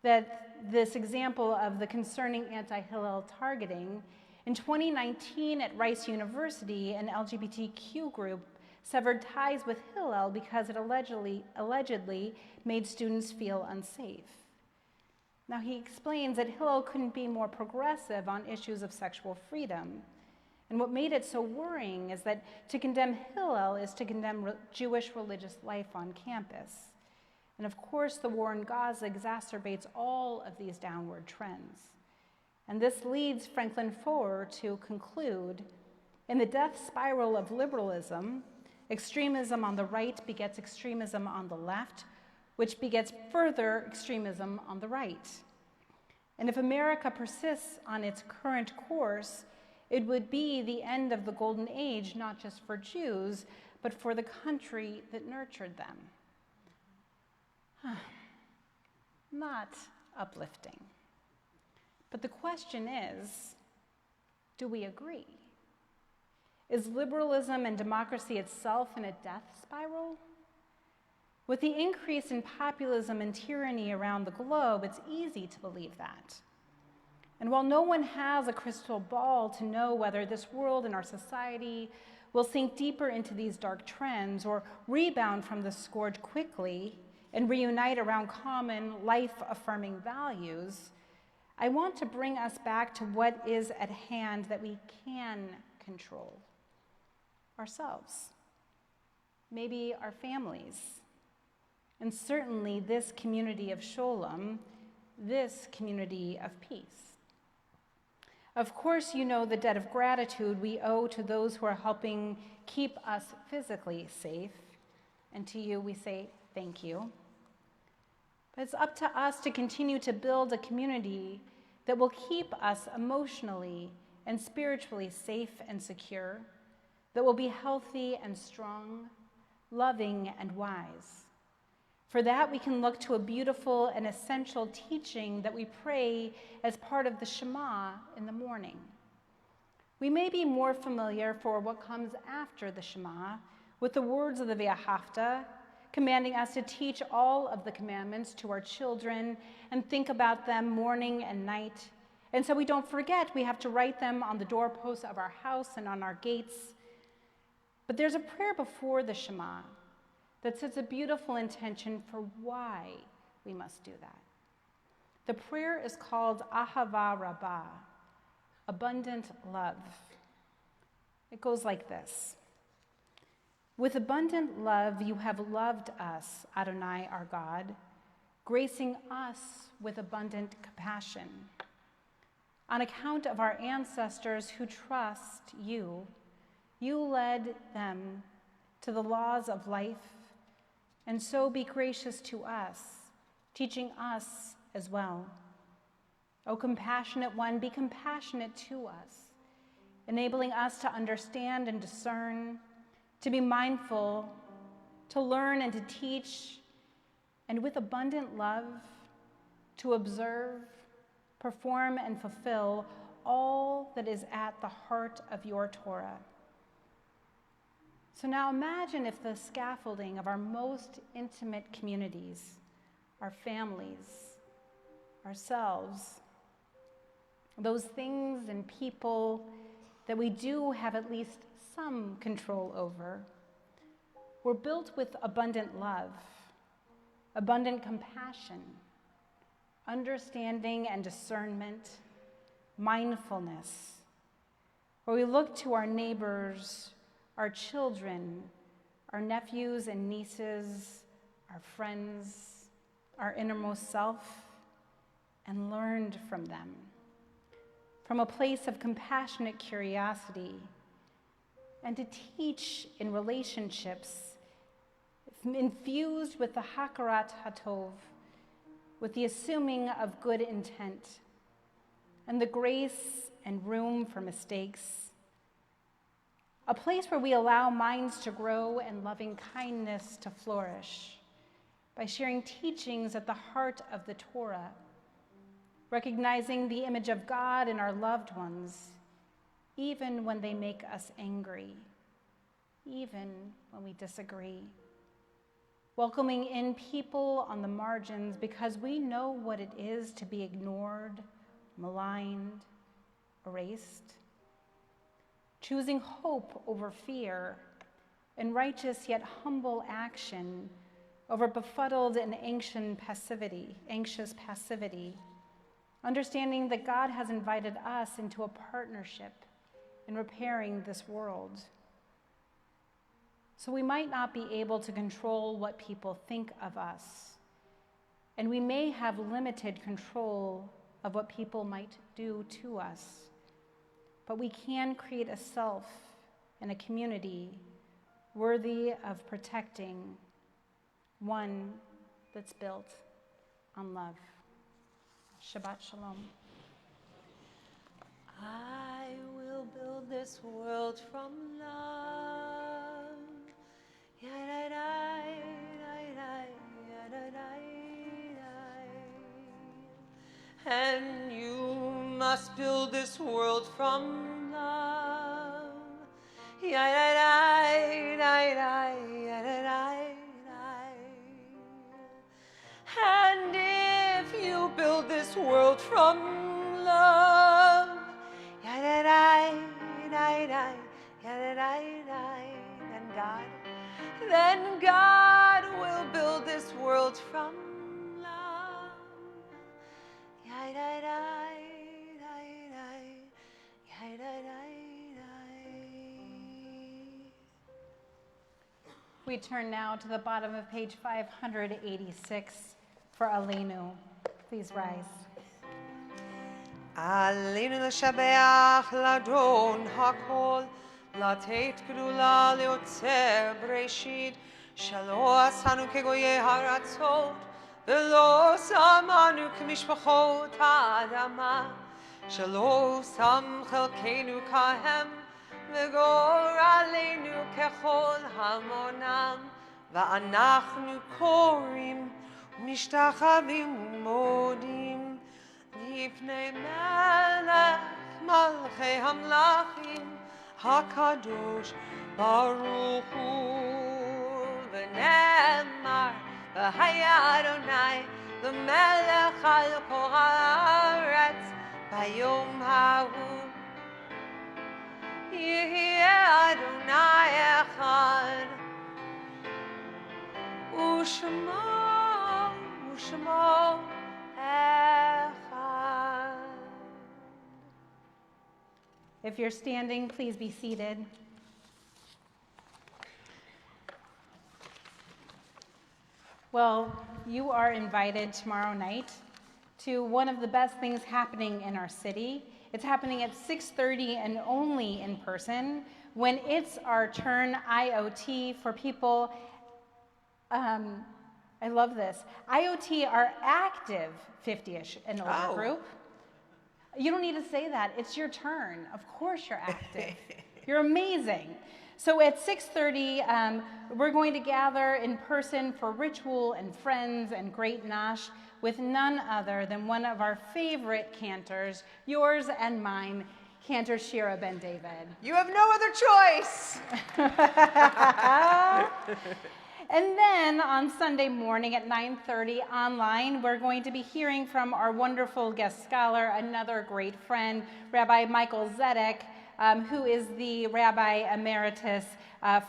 Speaker 6: that this example of the concerning anti-Hillel targeting, in 2019 at Rice University, an LGBTQ group severed ties with Hillel because it allegedly made students feel unsafe. Now he explains that Hillel couldn't be more progressive on issues of sexual freedom. And what made it so worrying is that to condemn Hillel is to condemn Jewish religious life on campus. And of course, the war in Gaza exacerbates all of these downward trends. And this leads Franklin Foer to conclude, in the death spiral of liberalism, extremism on the right begets extremism on the left, which begets further extremism on the right. And if America persists on its current course, it would be the end of the golden age, not just for Jews, but for the country that nurtured them. Not uplifting. But the question is, do we agree? Is liberalism and democracy itself in a death spiral? With the increase in populism and tyranny around the globe, it's easy to believe that. And while no one has a crystal ball to know whether this world and our society will sink deeper into these dark trends or rebound from the scourge quickly and reunite around common life-affirming values, I want to bring us back to what is at hand that we can control. Ourselves. Maybe our families. And certainly this community of Sholem, this community of peace. Of course, you know the debt of gratitude we owe to those who are helping keep us physically safe. And to you, we say thank you. But it's up to us to continue to build a community that will keep us emotionally and spiritually safe and secure, that will be healthy and strong, loving and wise. For that, we can look to a beautiful and essential teaching that we pray as part of the Shema in the morning. We may be more familiar for what comes after the Shema with the words of the Ve'ahavta, commanding us to teach all of the commandments to our children and think about them morning and night. And so we don't forget, we have to write them on the doorposts of our house and on our gates. But there's a prayer before the Shema that sets a beautiful intention for why we must do that. The prayer is called Ahava Rabbah, abundant love. It goes like this. With abundant love, you have loved us, Adonai, our God, gracing us with abundant compassion. On account of our ancestors who trust you, you led them to the laws of life, and so be gracious to us, teaching us as well. O compassionate one, be compassionate to us, enabling us to understand and discern, to be mindful, to learn and to teach, and with abundant love, to observe, perform, and fulfill all that is at the heart of your Torah. So now imagine if the scaffolding of our most intimate communities, our families, ourselves, those things and people that we do have at least some control over, were built with abundant love, abundant compassion, understanding and discernment, mindfulness, where we look to our neighbors, our children, our nephews and nieces, our friends, our innermost self, and learned from them. From a place of compassionate curiosity, and to teach in relationships infused with the hakarat hatov, with the assuming of good intent, and the grace and room for mistakes. A place where we allow minds to grow and loving kindness to flourish by sharing teachings at the heart of the Torah, recognizing the image of God in our loved ones, even when they make us angry, even when we disagree. Welcoming in people on the margins because we know what it is to be ignored, maligned, erased. Choosing hope over fear and righteous yet humble action over befuddled and anxious passivity. Understanding that God has invited us into a partnership in repairing this world. So we might not be able to control what people think of us, and we may have limited control of what people might do to us, but we can create a self and a community worthy of protecting, one that's built on love. Shabbat Shalom.
Speaker 10: I will build this world from love. Ya-da-da, da-da, ya-da-da, da. And you must build this world from love. Ya-da-da, da-da, ya-da-da, da. And if you build this world from love, ya-da-da, da-da, ya-da-da, da, then God will build this world from love. Ya-da-da, da-da, ya-da-da, da.
Speaker 6: We turn now to the bottom of page 586 for Aleinu. Please rise.
Speaker 10: עלינו לשבח לאדון הכל, לתת גדולה ליוצר בראשית, שלא עשנו כגויי הארצות, ולא שמנו כמשפחות האדמה, שלא שם חלקנו כהם, וגורלנו ככל המונם, ואנחנו קוראים ומשתחווים ומודים לפני מלך מלכי המלכים הקדוש ברוך הוא, ונאמר, והיה אדוני למלך על כל הארץ ביום ההוא. יהיה אדוני אחד, ושמו אחד.
Speaker 6: If you're standing, please be seated. Well, you are invited tomorrow night to one of the best things happening in our city. It's happening at 6:30 and only in person when it's our turn IoT for people. I love this. IoT are active 50-ish and older group. You don't need to say that. It's your turn. Of course you're active. You're amazing. So at 6:30, we're going to gather in person for ritual and friends and great nosh with none other than one of our favorite cantors, yours and mine, Cantor Shira Ben David.
Speaker 10: You have no other choice.
Speaker 6: And then on Sunday morning at 9:30 online, we're going to be hearing from our wonderful guest scholar, another great friend, Rabbi Michael Zedek, who is the Rabbi Emeritus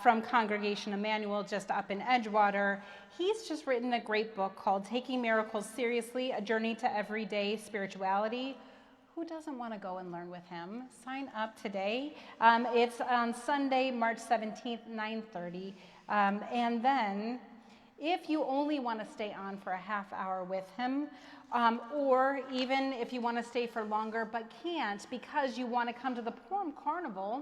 Speaker 6: from Congregation Emmanuel just up in Edgewater. He's just written a great book called Taking Miracles Seriously, A Journey to Everyday Spirituality. Who doesn't want to go and learn with him? Sign up today. It's on Sunday, March 17th, 9:30. And then, if you only want to stay on for a half hour with him, or even if you want to stay for longer but can't because you want to come to the Purim Carnival,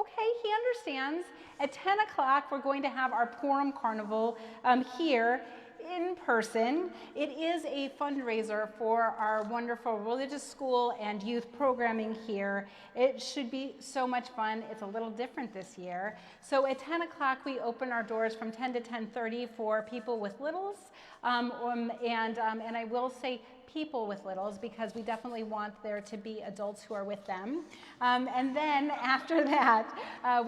Speaker 6: okay, he understands. At 10 o'clock, we're going to have our Purim Carnival here in person. It is a fundraiser for our wonderful religious school and youth programming here. It should be so much fun. It's a little different this year. So at 10 o'clock, we open our doors from 10 to 10:30 for people with littles. And I will say people with littles because we definitely want there to be adults who are with them. And then after that,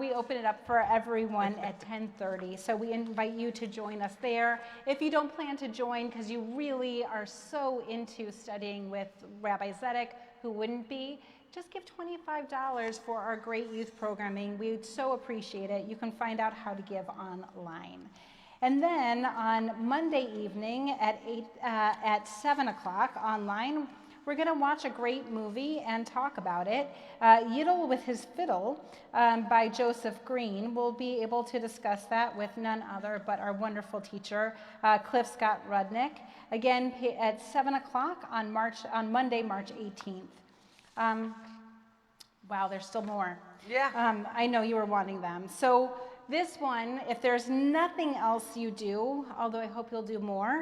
Speaker 6: we open it up for everyone at 10:30. So we invite you to join us there. If you don't plan to join because you really are so into studying with Rabbi Zedek, who wouldn't be, just give $25 for our great youth programming. We'd so appreciate it. You can find out how to give online. And then on Monday evening at 7 o'clock online, we're going to watch a great movie and talk about it. Yiddle with His Fiddle by Joseph Green. We'll be able to discuss that with none other but our wonderful teacher, Cliff Scott Rudnick. Again, at 7 o'clock on Monday, March 18th. Wow, there's still more.
Speaker 10: Yeah.
Speaker 6: I know you were wanting them. So this one, if there's nothing else you do, although I hope you'll do more,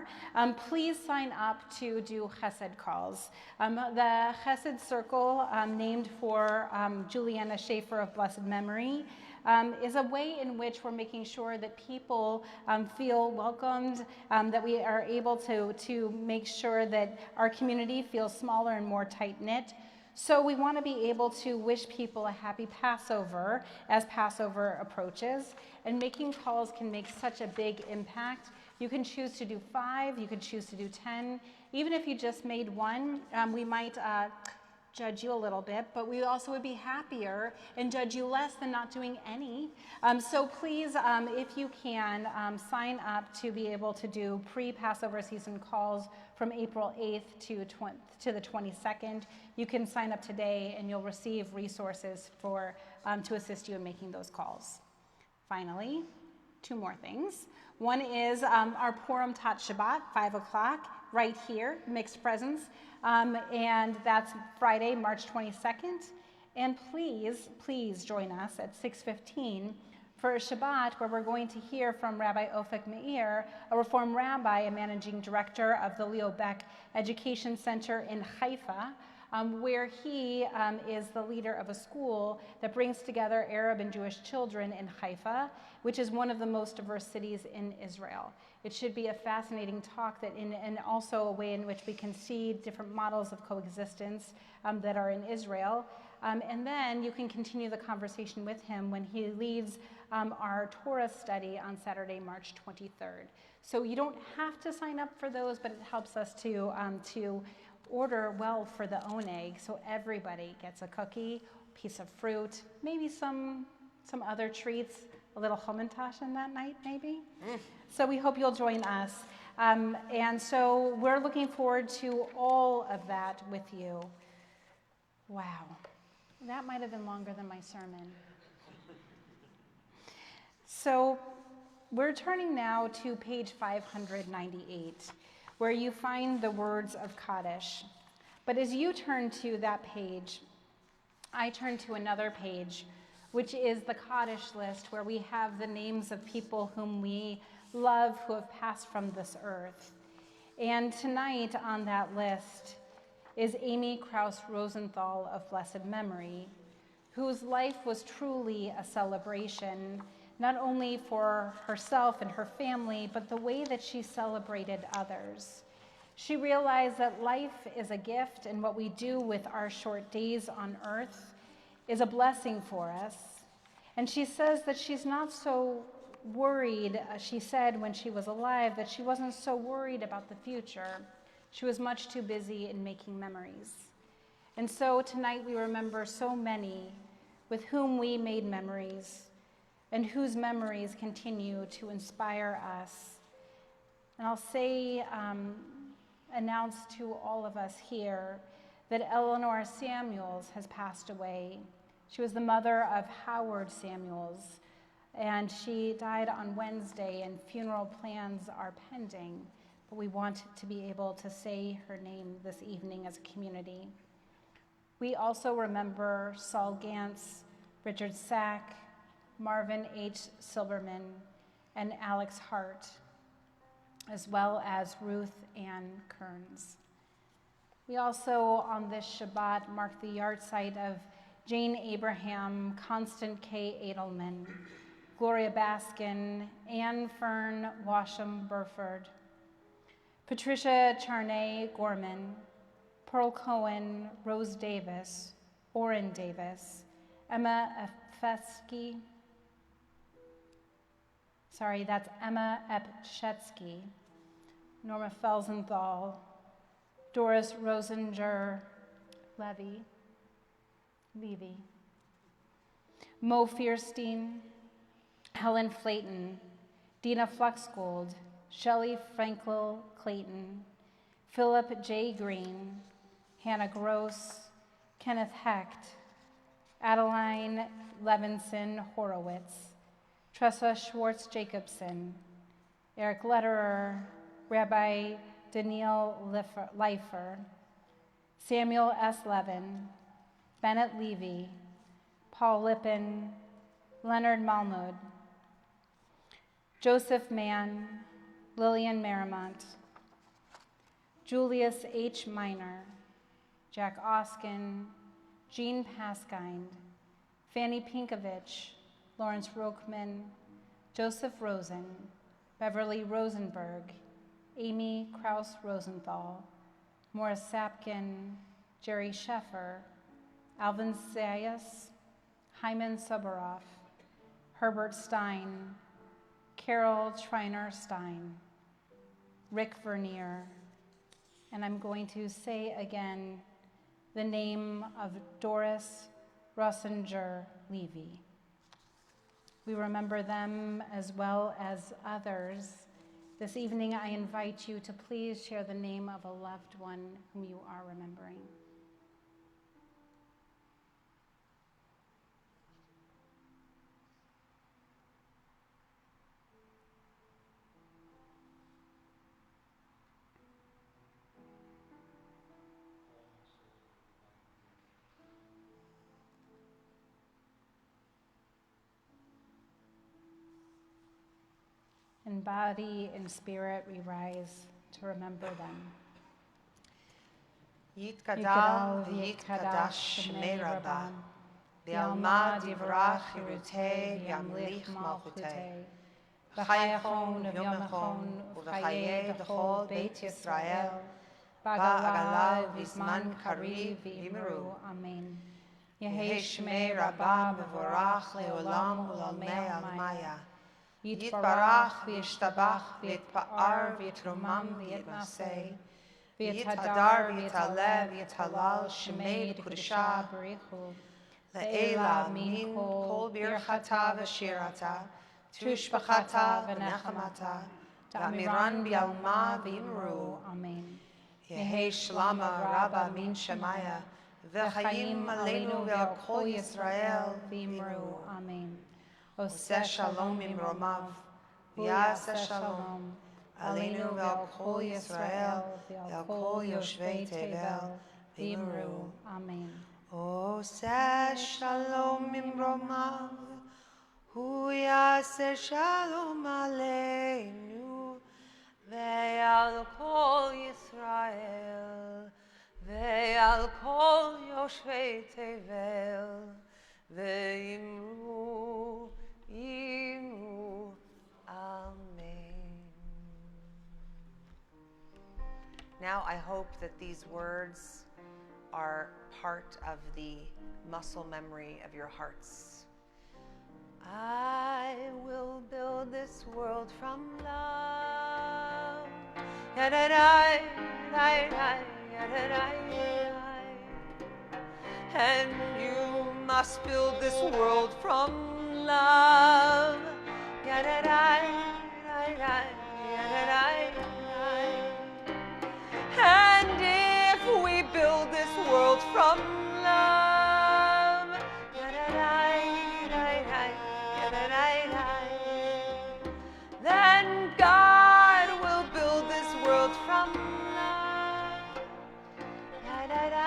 Speaker 6: please sign up to do Chesed calls. The Chesed Circle, named for Juliana Schaefer of blessed memory, is a way in which we're making sure that people feel welcomed, that we are able to make sure that our community feels smaller and more tight-knit. So we want to be able to wish people a happy Passover as Passover approaches, and making calls can make such a big impact. You can choose to do 5, you can choose to do 10. Even if you just made 1, we might judge you a little bit, but we also would be happier and judge you less than not doing any. So please, if you can, sign up to be able to do pre-Passover season calls from April 8th to the 22nd. You can sign up today and you'll receive resources to assist you in making those calls. Finally, 2 more things. One is our Purim Tat Shabbat, 5 o'clock, right here, Mixed Presence. And that's Friday, March 22nd. And please join us at 6:15 for a Shabbat where we're going to hear from Rabbi Ofek Meir, a Reform rabbi and managing director of the Leo Beck Education Center in Haifa, where he is the leader of a school that brings together Arab and Jewish children in Haifa, which is one of the most diverse cities in Israel. It should be a fascinating talk and also a way in which we can see different models of coexistence that are in Israel. And then you can continue the conversation with him when he leads our Torah study on Saturday, March 23rd. So you don't have to sign up for those, but it helps us to order well for the oneg, so everybody gets a cookie, piece of fruit, maybe some other treats, a little hamantaschen that night, maybe. So we hope you'll join us. And so we're looking forward to all of that with you. Wow, that might have been longer than my sermon. So we're turning now to page 598, where you find the words of Kaddish. But as you turn to that page, I turn to another page, which is the Kaddish list, where we have the names of people whom we love who have passed from this earth. And tonight on that list is Amy Krauss Rosenthal of blessed memory, whose life was truly a celebration, not only for herself and her family, but the way that she celebrated others. She realized that life is a gift, and what we do with our short days on earth is a blessing for us. And she says that she's not so worried, she said when she was alive, that she wasn't so worried about the future. She was much too busy in making memories. And so tonight we remember so many with whom we made memories and whose memories continue to inspire us. And I'll say, announce to all of us here that Eleanor Samuels has passed away. She was the mother of Howard Samuels, and she died on Wednesday, and funeral plans are pending, but we want to be able to say her name this evening as a community. We also remember Saul Gantz, Richard Sack, Marvin H. Silberman, and Alex Hart, as well as Ruth Ann Kearns. We also, on this Shabbat, mark the yahrzeit of Jane Abraham, Constant K. Edelman, Gloria Baskin, Anne Fern Washam Burford, Patricia Charnay Gorman, Pearl Cohen, Rose Davis, Orrin Davis, Emma Efesky, that's Emma Epshetsky, Norma Felsenthal, Doris Rosinger Levy, Mo Fierstein, Helen Flayton, Dina Fluxgold, Shelley Frankel Clayton, Philip J. Green, Hannah Gross, Kenneth Hecht, Adeline Levinson Horowitz, Tressa Schwartz Jacobson, Eric Lederer, Rabbi Daniel Leifer, Samuel S. Levin, Bennett Levy, Paul Lippin, Leonard Malmud, Joseph Mann, Lillian Marimont, Julius H. Miner, Jack Oskin, Jean Paskind, Fanny Pinkovich, Lawrence Rochman, Joseph Rosen, Beverly Rosenberg, Amy Krauss Rosenthal, Morris Sapkin, Jerry Sheffer, Alvin Zayas, Hyman Subaroff, Herbert Stein, Carol Schreiner Stein, Rick Vernier, and I'm going to say again the name of Doris Rossinger Levy. We remember them as well as others. This evening, I invite you to please share the name of a loved one whom you are remembering. In body and spirit, we rise to remember them.
Speaker 10: Yitkadal v'yitkadash shmei Rabbah, v'alma divrach yirutei v'yamlich malchutei, v'chayachon v'yomechon uv'chayei d'chol Beit Yisrael, ba'agala v'zman kariv v'imru.
Speaker 6: Amen. Yehi Shmei Rabbah Mevorach Leolam Ulamei Almaya. Yitbarach v'yishtabach v'yitpa'ar v'yitromam v'yitnaseh. V'yithadar v'yitalev v'yithalal Shmei Kedusha Barichu. Le'ela min kol birchata v'shirata. Tushbachata v'nechamata. Ta'miran bi'alma v'imru. Amen. Yehi Shlama Rabba min Shemaya. V'chaim aleinu ve'al kol Yisrael v'imru. Amen. Oseh shalom imromav, v'yaseh shalom, aleinu ve'al kol Yisrael, ve'al kol yoshvei tevel, v'imru. Amen. Oseh shalom imromav, hu yaseh shalom aleinu, ve'al kol Yisrael, ve'al kol yoshvei tevel, v'imru. Amen. Now I hope that these words are part of the muscle memory of your hearts. I will build this world from love. Ya-da-da, da-da, ya-da-da, and you must build this world from love. Ya-da-da, da-da, ya-da-da, and if we build this world from love, ya-da-da, da-da, ya-da-da, then God will build this world from love. Ya-da-da,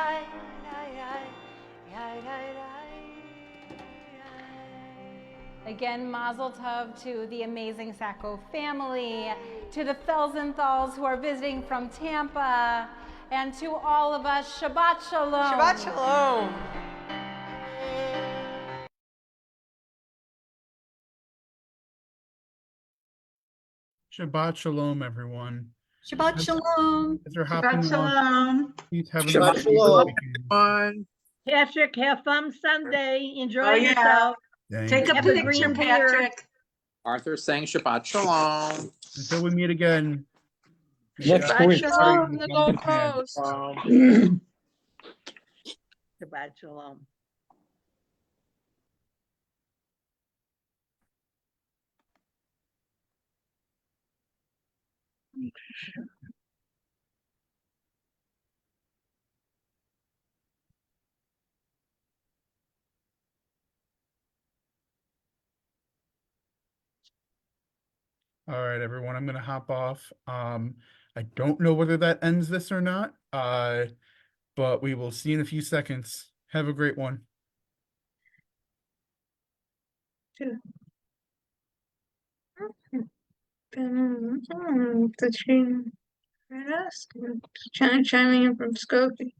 Speaker 6: again, Mazel Tov to the amazing Sacco family, to the Felsenthals who are visiting from Tampa, and to all of us, Shabbat Shalom.
Speaker 10: Shabbat Shalom.
Speaker 2: Shabbat shalom, everyone.
Speaker 7: Shabbat Shalom.
Speaker 2: As you're hopping
Speaker 3: Shabbat
Speaker 2: on,
Speaker 3: shalom.
Speaker 2: please have a
Speaker 4: Shabbat
Speaker 2: nice
Speaker 4: shalom.
Speaker 2: weekend.
Speaker 5: Patrick, have fun Sunday. Enjoy
Speaker 3: Oh, yeah.
Speaker 5: yourself.
Speaker 2: Thank
Speaker 3: Take a
Speaker 5: Have a
Speaker 3: picture,
Speaker 5: green beer.
Speaker 3: Patrick.
Speaker 14: Arthur saying Shabbat Shalom.
Speaker 2: Until we meet again.
Speaker 9: Next
Speaker 3: Shabbat
Speaker 9: week.
Speaker 3: shalom.
Speaker 14: The Gold Coast.
Speaker 5: Shabbat Shalom.
Speaker 2: All right, everyone, I'm gonna hop off. I don't know whether that ends this or not. But we will see in a few seconds. Have a great one.
Speaker 11: Chiming in from Skokie.